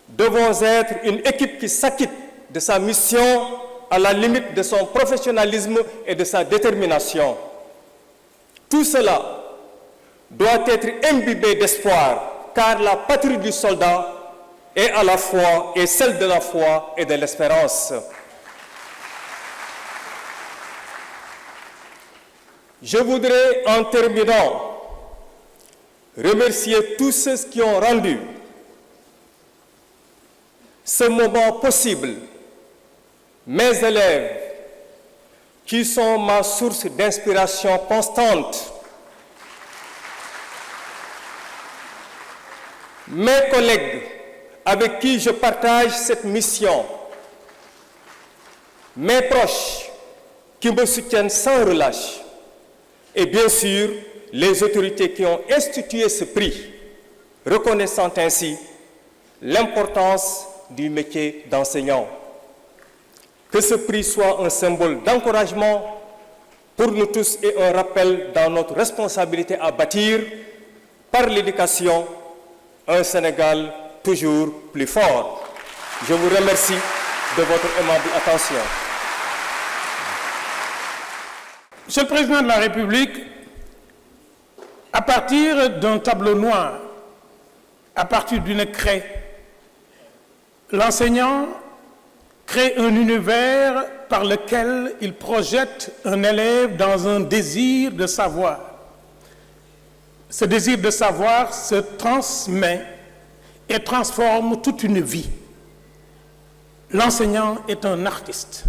devons être une équipe qui s'acquitte de sa mission à la limite de son professionnalisme et de sa détermination. Tout cela doit être imbibé d'espoir, car la patrie du soldat est à la fois et celle de la foi et de l'espérance. Je voudrais, en terminant, remercier tous ceux qui ont rendu ce moment possible, mes élèves, qui sont ma source d'inspiration constante, mes collègues avec qui je partage cette mission, mes proches qui me soutiennent sans relâche, et bien sûr les autorités qui ont institué ce prix, reconnaissant ainsi l'importance du métier d'enseignant. Que ce prix soit un symbole d'encouragement pour nous tous et un rappel dans notre responsabilité à bâtir, par l'éducation, un Sénégal toujours plus fort. Je vous remercie de votre aimable attention. Monsieur le Président de la République, à partir d'un tableau noir, à partir d'une craie, l'enseignant crée un univers par lequel il projette un élève dans un désir de savoir. Ce désir de savoir se transmet et transforme toute une vie. L'enseignant est un artiste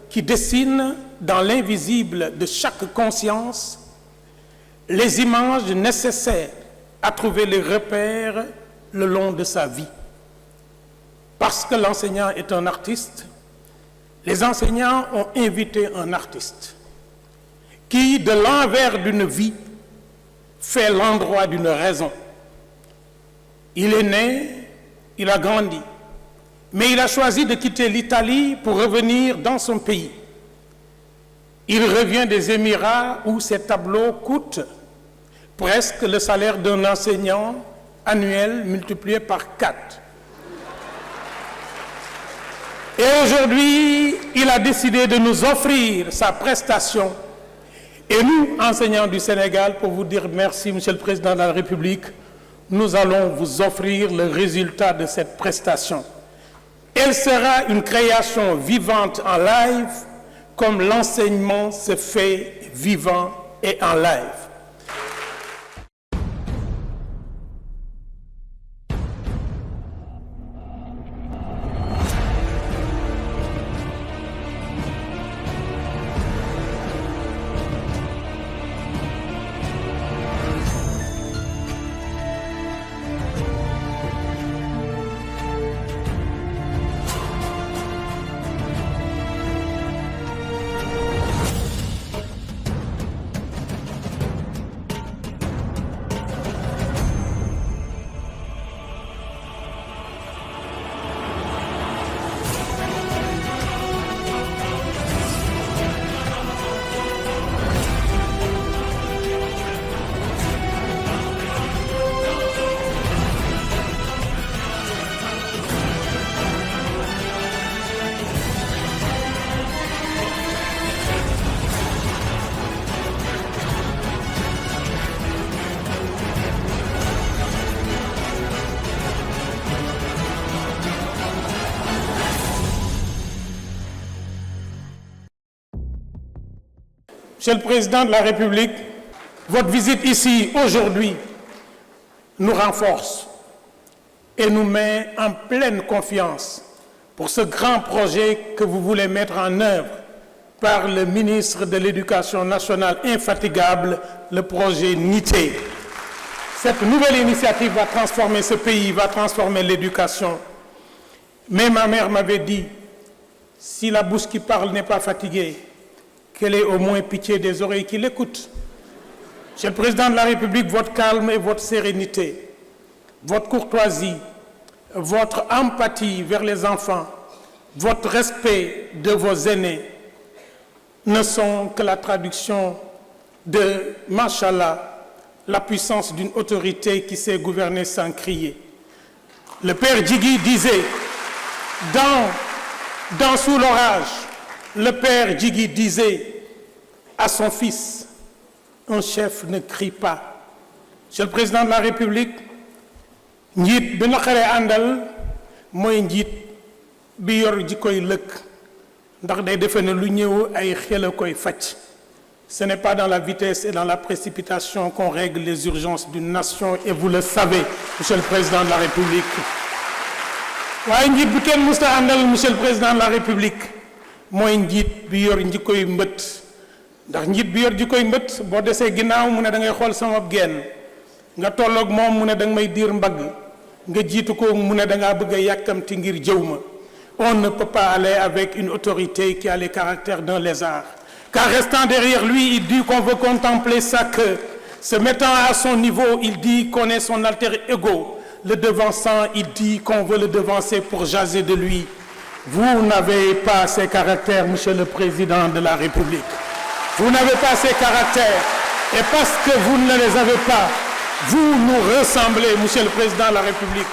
qui dessine dans l'invisible de chaque conscience les images nécessaires à trouver les repères le long de sa vie. Parce que l'enseignant est un artiste, les enseignants ont invité un artiste qui, de l'envers d'une vie, fait l'endroit d'une raison. Il est né, il a grandi, mais il a choisi de quitter l'Italie pour revenir dans son pays. Il revient des Émirats où ses tableaux coûtent presque le salaire d'un enseignant annuel multiplié par 4. Et aujourd'hui, il a décidé de nous offrir sa prestation. Et nous, enseignants du Sénégal, pour vous dire merci, Monsieur le Président de la République, nous allons vous offrir le résultat de cette prestation. Elle sera une création vivante en live, comme l'enseignement se fait vivant et en live. Monsieur le Président de la République, votre visite ici aujourd'hui nous renforce et nous met en pleine confiance pour ce grand projet que vous voulez mettre en œuvre par le ministre de l'Éducation nationale infatigable, le projet NITE. Cette nouvelle initiative va transformer ce pays, va transformer l'éducation. Mais ma mère m'avait dit, si la bouche qui parle n'est pas fatiguée, qu'elle ait au moins pitié des oreilles qui l'écoutent. Monsieur le Président de la République, votre calme et votre sérénité, votre courtoisie, votre empathie vers les enfants, votre respect de vos aînés ne sont que la traduction de, Machallah, la puissance d'une autorité qui sait gouverner sans crier. Le père Djigui disait, dans Sous l'orage, le père Djigui disait à son fils, un chef ne crie pas. Monsieur le Président de la République, njiit bi naqaree àndal mooy njiit bi yor ji koy lëkk ndax day defe ne lu ñëw ay xel a koy faj. Ce n'est pas dans la vitesse et dans la précipitation qu'on règle les urgences d'une nation, et vous le savez, Monsieur le Président de la République. waaye njiit bi kenn musta àndal, Monsieur le Président de la République, mooy njiit bi yor njikkoy mbët. Ndax njiit bi yor jikkoy mbët boo desee ginnaaw mu ne da ngay xool sama genn nga tolloog moom mu ne danga may diir mbagg nga jiitu ko mu ne dangaa bëgg a yàkkamti ngir jëw ma. On ne peut pas aller avec une autorité qui a les caractères d'un lézard. Car restant derrière lui, il dit qu'on veut contempler sa queue. Se mettant à son niveau, il dit qu'on est son alter ego. Le devançant, il dit qu'on veut le devancer pour jaser de lui. Vous n'avez pas ces caractères, Monsieur le Président de la République. Vous n'avez pas ces caractères. Et parce que vous ne les avez pas, vous nous ressemblez, Monsieur le Président de la République.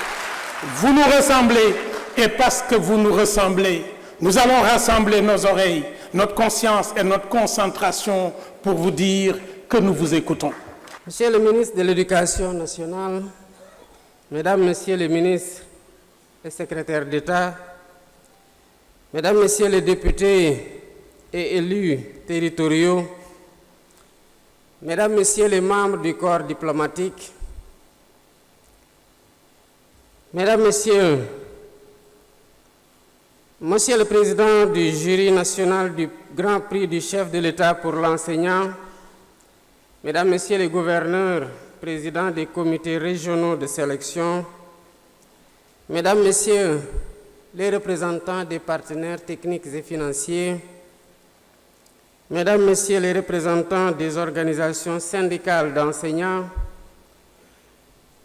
Vous nous ressemblez. Et parce que vous nous ressemblez, nous allons rassembler nos oreilles, notre conscience et notre concentration pour vous dire que nous vous écoutons. Monsieur le ministre de l'Éducation nationale, Mesdames, Messieurs les ministres et secrétaires d'État, Mesdames, Messieurs les députés et élus territoriaux, Mesdames, Messieurs les membres du corps diplomatique, Mesdames, Messieurs, Monsieur le Président du jury national du Grand Prix du chef de l'État pour l'enseignant, Mesdames, Messieurs les gouverneurs, présidents des comités régionaux de sélection, Mesdames, Messieurs les représentants des partenaires techniques et financiers, Mesdames, Messieurs les représentants des organisations syndicales d'enseignants,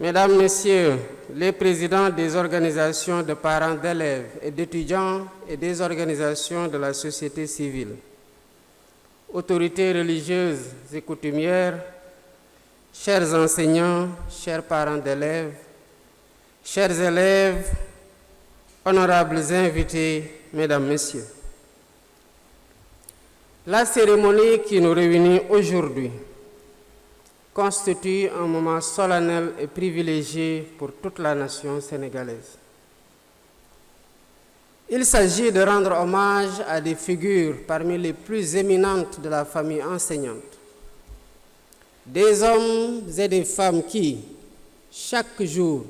Mesdames, Messieurs les présidents des organisations de parents d'élèves et d'étudiants et des organisations de la société civile, autorités religieuses et coutumières, chers enseignants, chers parents d'élèves, chers élèves, honorables invités, Mesdames, Messieurs. La cérémonie qui nous réunit aujourd'hui constitue un moment solennel et privilégié pour toute la nation sénégalaise. Il s'agit de rendre hommage à des figures parmi les plus éminentes de la famille enseignante, des hommes et des femmes qui, chaque jour,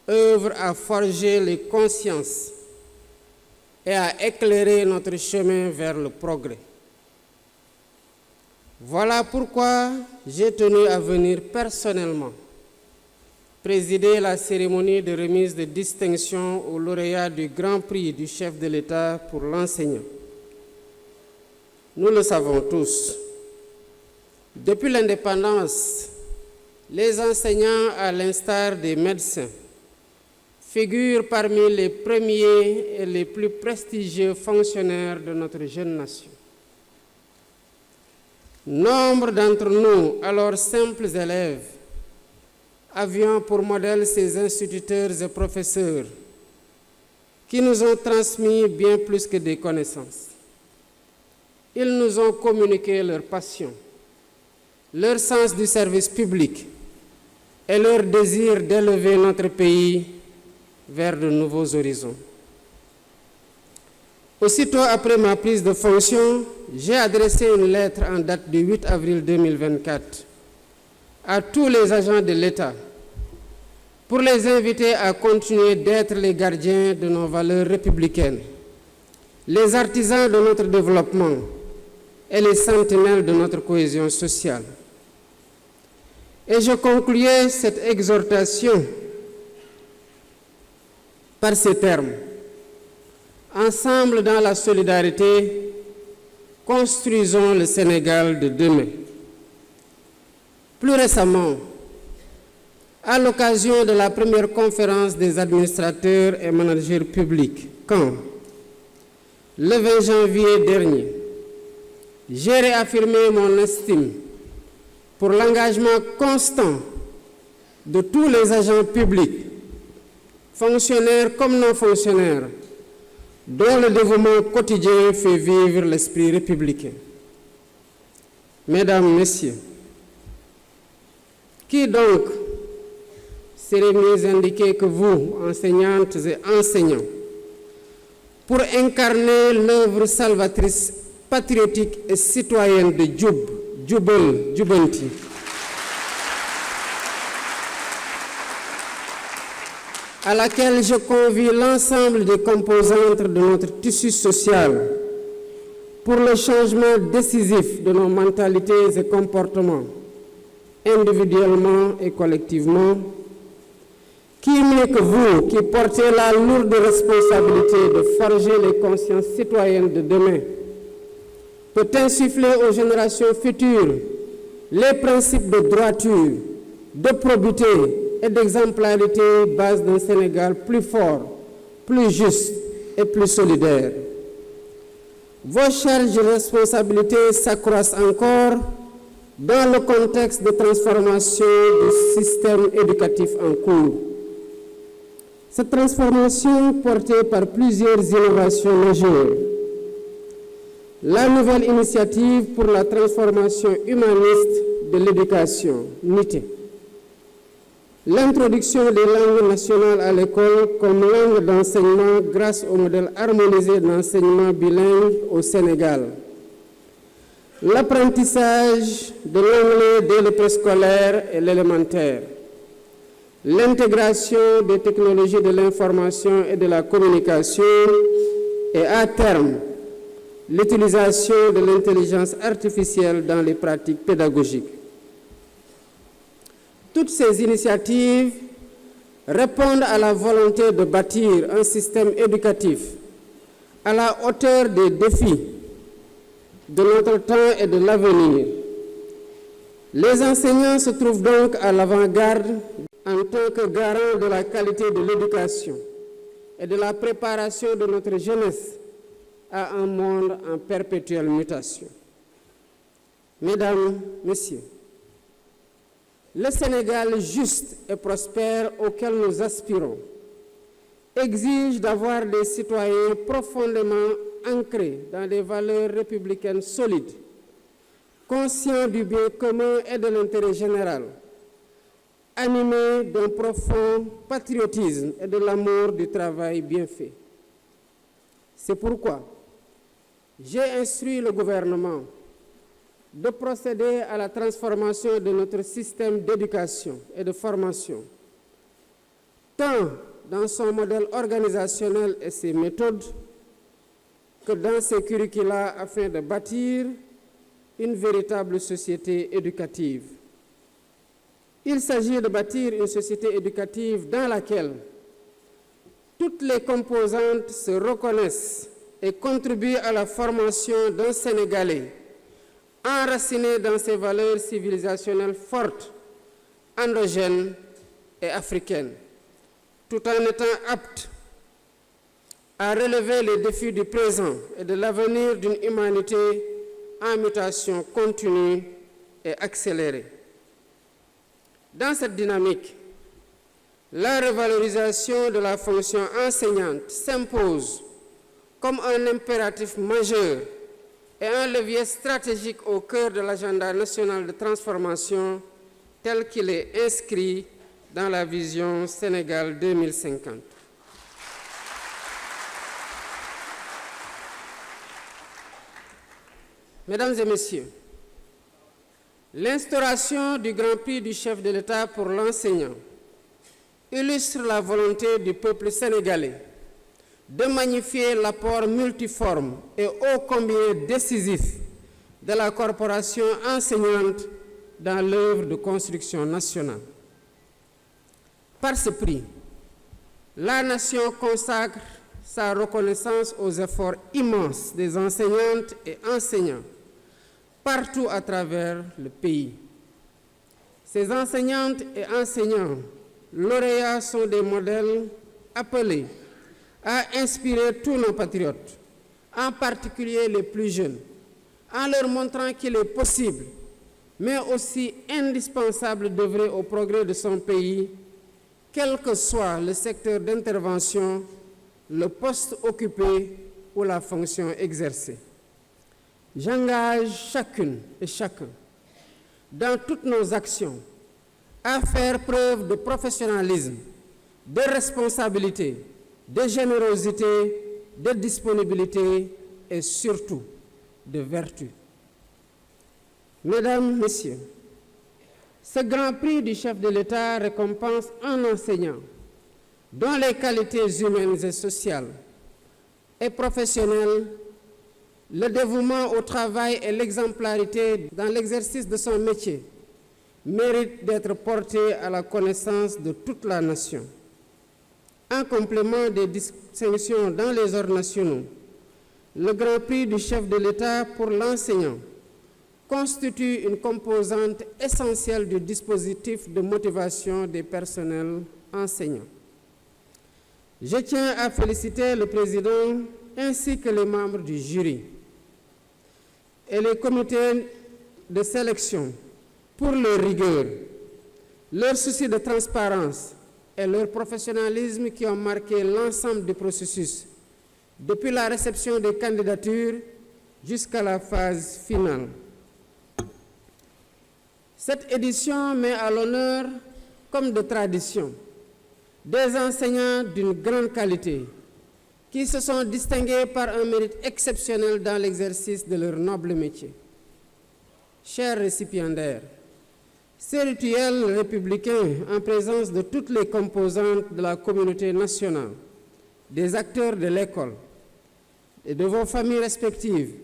œuvrent à forger les consciences et à éclairer notre chemin vers le progrès. Voilà pourquoi j'ai tenu à venir personnellement présider la cérémonie de remise de distinction aux lauréats du Grand Prix du chef de l'État pour l'enseignant. Nous le savons tous, depuis l'indépendance, les enseignants, à l'instar des médecins, figurent parmi les premiers et les plus prestigieux fonctionnaires de notre jeune nation. Nombre d'entre nous, alors simples élèves, avions pour modèle ces instituteurs et professeurs qui nous ont transmis bien plus que des connaissances. Ils nous ont communiqué leur passion, leur sens du service public et leur désir d'élever notre pays vers de nouveaux horizons. Aussitôt après ma prise de fonction, j'ai adressé une lettre en date du 8 avril 2024 à tous les agents de l'État pour les inviter à continuer d'être les gardiens de nos valeurs républicaines, les artisans de notre développement et les sentinelles de notre cohésion sociale. Et je concluais cette exhortation par ces termes. Ensemble dans la solidarité, construisons le Sénégal de demain. Plus récemment, à l'occasion de la première conférence des administrateurs et managers publics, quand, le 20 janvier dernier, j'ai réaffirmé mon estime pour l'engagement constant de tous les agents publics, fonctionnaires comme non fonctionnaires, dont le dévouement quotidien fait vivre l'esprit républicain. Mesdames, Messieurs, qui donc serait mieux indiqué que vous, enseignantes et enseignants, pour incarner l'œuvre salvatrice, patriotique et citoyenne de Jubal Jubanti, à laquelle je convie l'ensemble des composantes de notre tissu social pour le changement décisif de nos mentalités et comportements, individuellement et collectivement, qui mieux que vous, qui portez la lourde responsabilité de forger les consciences citoyennes de demain, peut insuffler aux générations futures les principes de droiture, de probité et d'exemplarité, base d'un Sénégal plus fort, plus juste et plus solidaire. Vos charges et responsabilités s'accroissent encore dans le contexte de transformation du système éducatif en cours. Cette transformation portée par plusieurs innovations majeures. La nouvelle initiative pour la transformation humaniste de l'éducation, NITE. L'introduction des langues nationales à l'école comme langue d'enseignement grâce au modèle harmonisé d'enseignement bilingue au Sénégal. L'apprentissage de l'anglais dès le préscolaire et l'élémentaire. L'intégration des technologies de l'information et de la communication et à terme, l'utilisation de l'intelligence artificielle dans les pratiques pédagogiques. Toutes ces initiatives répondent à la volonté de bâtir un système éducatif à la hauteur des défis de notre temps et de l'avenir. Les enseignants se trouvent donc à l'avant-garde en tant que garants de la qualité de l'éducation et de la préparation de notre jeunesse à un monde en perpétuelle mutation. Mesdames, Messieurs, le Sénégal juste et prospère auquel nous aspirons exige d'avoir des citoyens profondément ancrés dans des valeurs républicaines solides, conscients du bien commun et de l'intérêt général, animés d'un profond patriotisme et de l'amour du travail bien fait. C'est pourquoi j'ai instruit le gouvernement de procéder à la transformation de notre système d'éducation et de formation, tant dans son modèle organisationnel et ses méthodes, que dans ses curricula afin de bâtir une véritable société éducative. Il s'agit de bâtir une société éducative dans laquelle toutes les composantes se reconnaissent et contribuent à la formation d'un Sénégalais enraciné dans ses valeurs civilisationnelles fortes, endogènes et africaines, tout en étant apte à relever les défis du présent et de l'avenir d'une humanité en mutation continue et accélérée. Dans cette dynamique, la revalorisation de la fonction enseignante s'impose comme un impératif majeur et un levier stratégique au cœur de l'agenda national de transformation tel qu'il est inscrit dans la vision Sénégal 2050. Mesdames et Messieurs, l'instauration du Grand Prix du chef de l'État pour l'enseignant illustre la volonté du peuple sénégalais de magnifier l'apport multiforme et ô combien décisif de la corporation enseignante dans l'œuvre de construction nationale. Par ce prix, la nation consacre sa reconnaissance aux efforts immenses des enseignantes et enseignants partout à travers le pays. Ces enseignantes et enseignants lauréats sont des modèles appelés à inspirer tous nos patriotes, en particulier les plus jeunes, en leur montrant qu'il est possible, mais aussi indispensable d'œuvrer au progrès de son pays, quel que soit le secteur d'intervention, le poste occupé ou la fonction exercée. J'engage chacune et chacun, dans toutes nos actions, à faire preuve de professionnalisme, de responsabilité, de générosité, de disponibilité et surtout de vertu. Mesdames, Messieurs, ce Grand Prix du chef de l'État récompense un enseignant dont les qualités humaines et sociales et professionnelles, le dévouement au travail et l'exemplarité dans l'exercice de son métier mérite d'être porté à la connaissance de toute la nation. En complément des distinctions dans les ordres nationaux, le Grand Prix du chef de l'État pour l'enseignant constitue une composante essentielle du dispositif de motivation des personnels enseignants. Je tiens à féliciter le président ainsi que les membres du jury et les comités de sélection pour leur rigueur, leur souci de transparence et leur professionnalisme qui ont marqué l'ensemble du processus, depuis la réception des candidatures jusqu'à la phase finale. Cette édition met à l'honneur, comme de tradition, des enseignants d'une grande qualité qui se sont distingués par un mérite exceptionnel dans l'exercice de leur noble métier. Chers récipiendaires, ces rituels républicains en présence de toutes les composantes de la communauté nationale, des acteurs de l'école et de vos familles respectives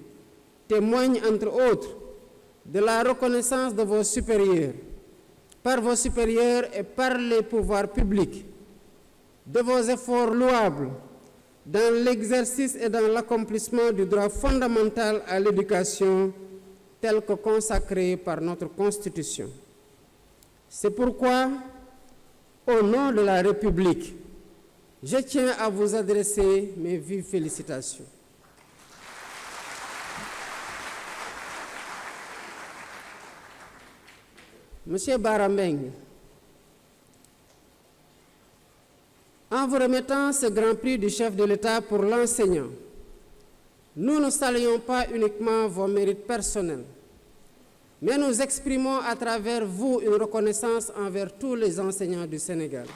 témoignent entre autres de la reconnaissance de vos supérieurs, par vos supérieurs et par les pouvoirs publics, de vos efforts louables dans l'exercice et dans l'accomplissement du droit fondamental à l'éducation tel que consacré par notre Constitution. C'est pourquoi, au nom de la République, je tiens à vous adresser mes vives félicitations. Monsieur Barambeng, en vous remettant ce Grand Prix du chef de l'État pour l'enseignant, nous ne saluons pas uniquement vos mérites personnels, mais nous exprimons à travers vous une reconnaissance envers tous les enseignants du Sénégal.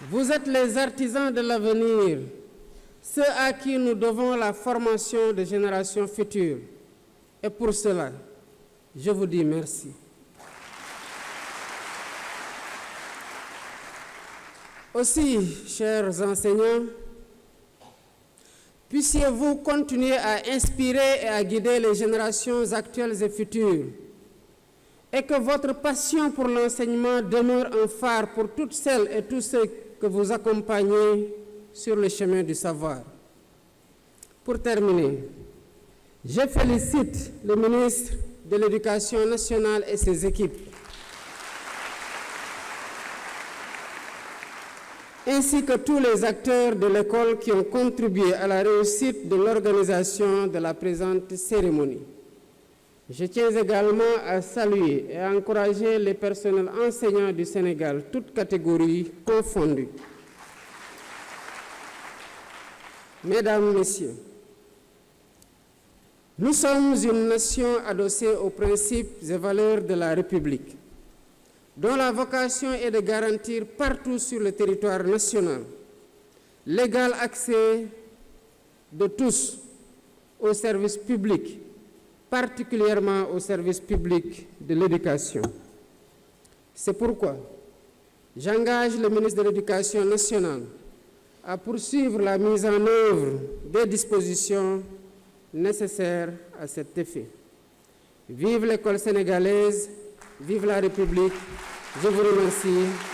Vous êtes les artisans de l'avenir, ceux à qui nous devons la formation de générations futures. Et pour cela, je vous dis merci. Aussi, chers enseignants, puissiez-vous continuer à inspirer et à guider les générations actuelles et futures, et que votre passion pour l'enseignement demeure un phare pour toutes celles et tous ceux que vous accompagnez sur le chemin du savoir. Pour terminer, je félicite le ministre de l'Éducation nationale et ses équipes, ainsi que tous les acteurs de l'école qui ont contribué à la réussite de l'organisation de la présente cérémonie. Je tiens également à saluer et à encourager les personnels enseignants du Sénégal, toutes catégories confondues. Mesdames, Messieurs, nous sommes une nation adossée aux principes et valeurs de la République, dont la vocation est de garantir partout sur le territoire national l'égal accès de tous aux services publics, particulièrement au service public de l'éducation. C'est pourquoi j'engage le ministre de l'Éducation nationale à poursuivre la mise en œuvre des dispositions nécessaires à cet effet. Vive l'école sénégalaise, vive la République. Je vous remercie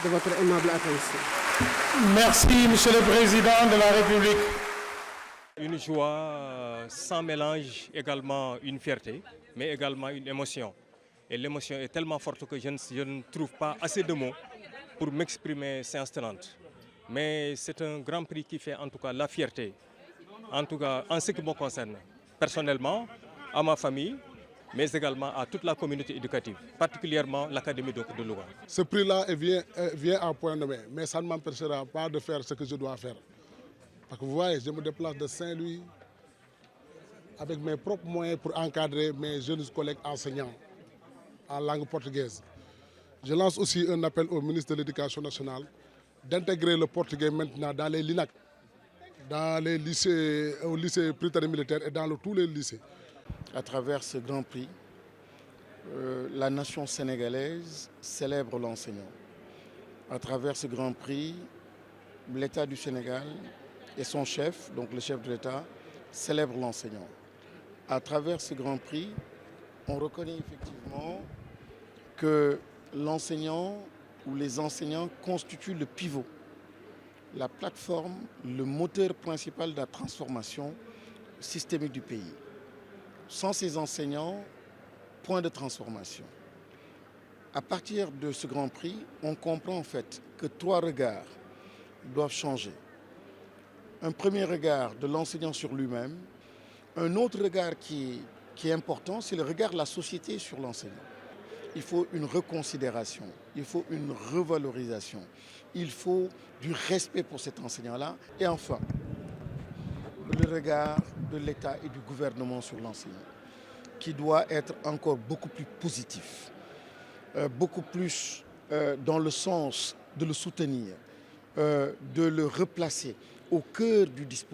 de votre aimable attention. Merci, Monsieur le Président de la République. Une joie sans mélange, également une fierté, mais également une émotion. Et l'émotion est tellement forte que je ne trouve pas assez de mots pour m'exprimer séance tenante. Mais c'est un grand prix qui fait en tout cas la fierté, en tout cas en ce qui me concerne, personnellement, à ma famille, mais également à toute la communauté éducative, particulièrement l'Académie de Louga. Ce prix-là vient à point nommé, mais ça ne m'empêchera pas de faire ce que je dois faire. Parce que vous voyez, je me déplace de Saint-Louis avec mes propres moyens pour encadrer mes jeunes collègues enseignants en langue portugaise. Je lance aussi un appel au ministre de l'Éducation nationale d'intégrer le portugais maintenant dans les LINAC, dans les lycées, au lycée Prytanée militaire et dans tous les lycées. À travers ce grand prix, la nation sénégalaise célèbre l'enseignant. À travers ce grand prix, l'État du Sénégal et son chef, donc le chef de l'État, célèbrent l'enseignant. À travers ce Grand Prix, on reconnaît effectivement que l'enseignant ou les enseignants constituent le pivot, la plateforme, le moteur principal de la transformation systémique du pays. Sans ces enseignants, point de transformation. À partir de ce Grand Prix, on comprend en fait que 3 regards doivent changer. Un premier regard de l'enseignant sur lui-même, un autre regard qui est important, c'est le regard de la société sur l'enseignant. Il faut une reconsidération, il faut une revalorisation, il faut du respect pour cet enseignant-là. Et enfin, le regard de l'État et du gouvernement sur l'enseignant, qui doit être encore beaucoup plus positif, beaucoup plus dans le sens de le soutenir, de le replacer au cœur du dispositif.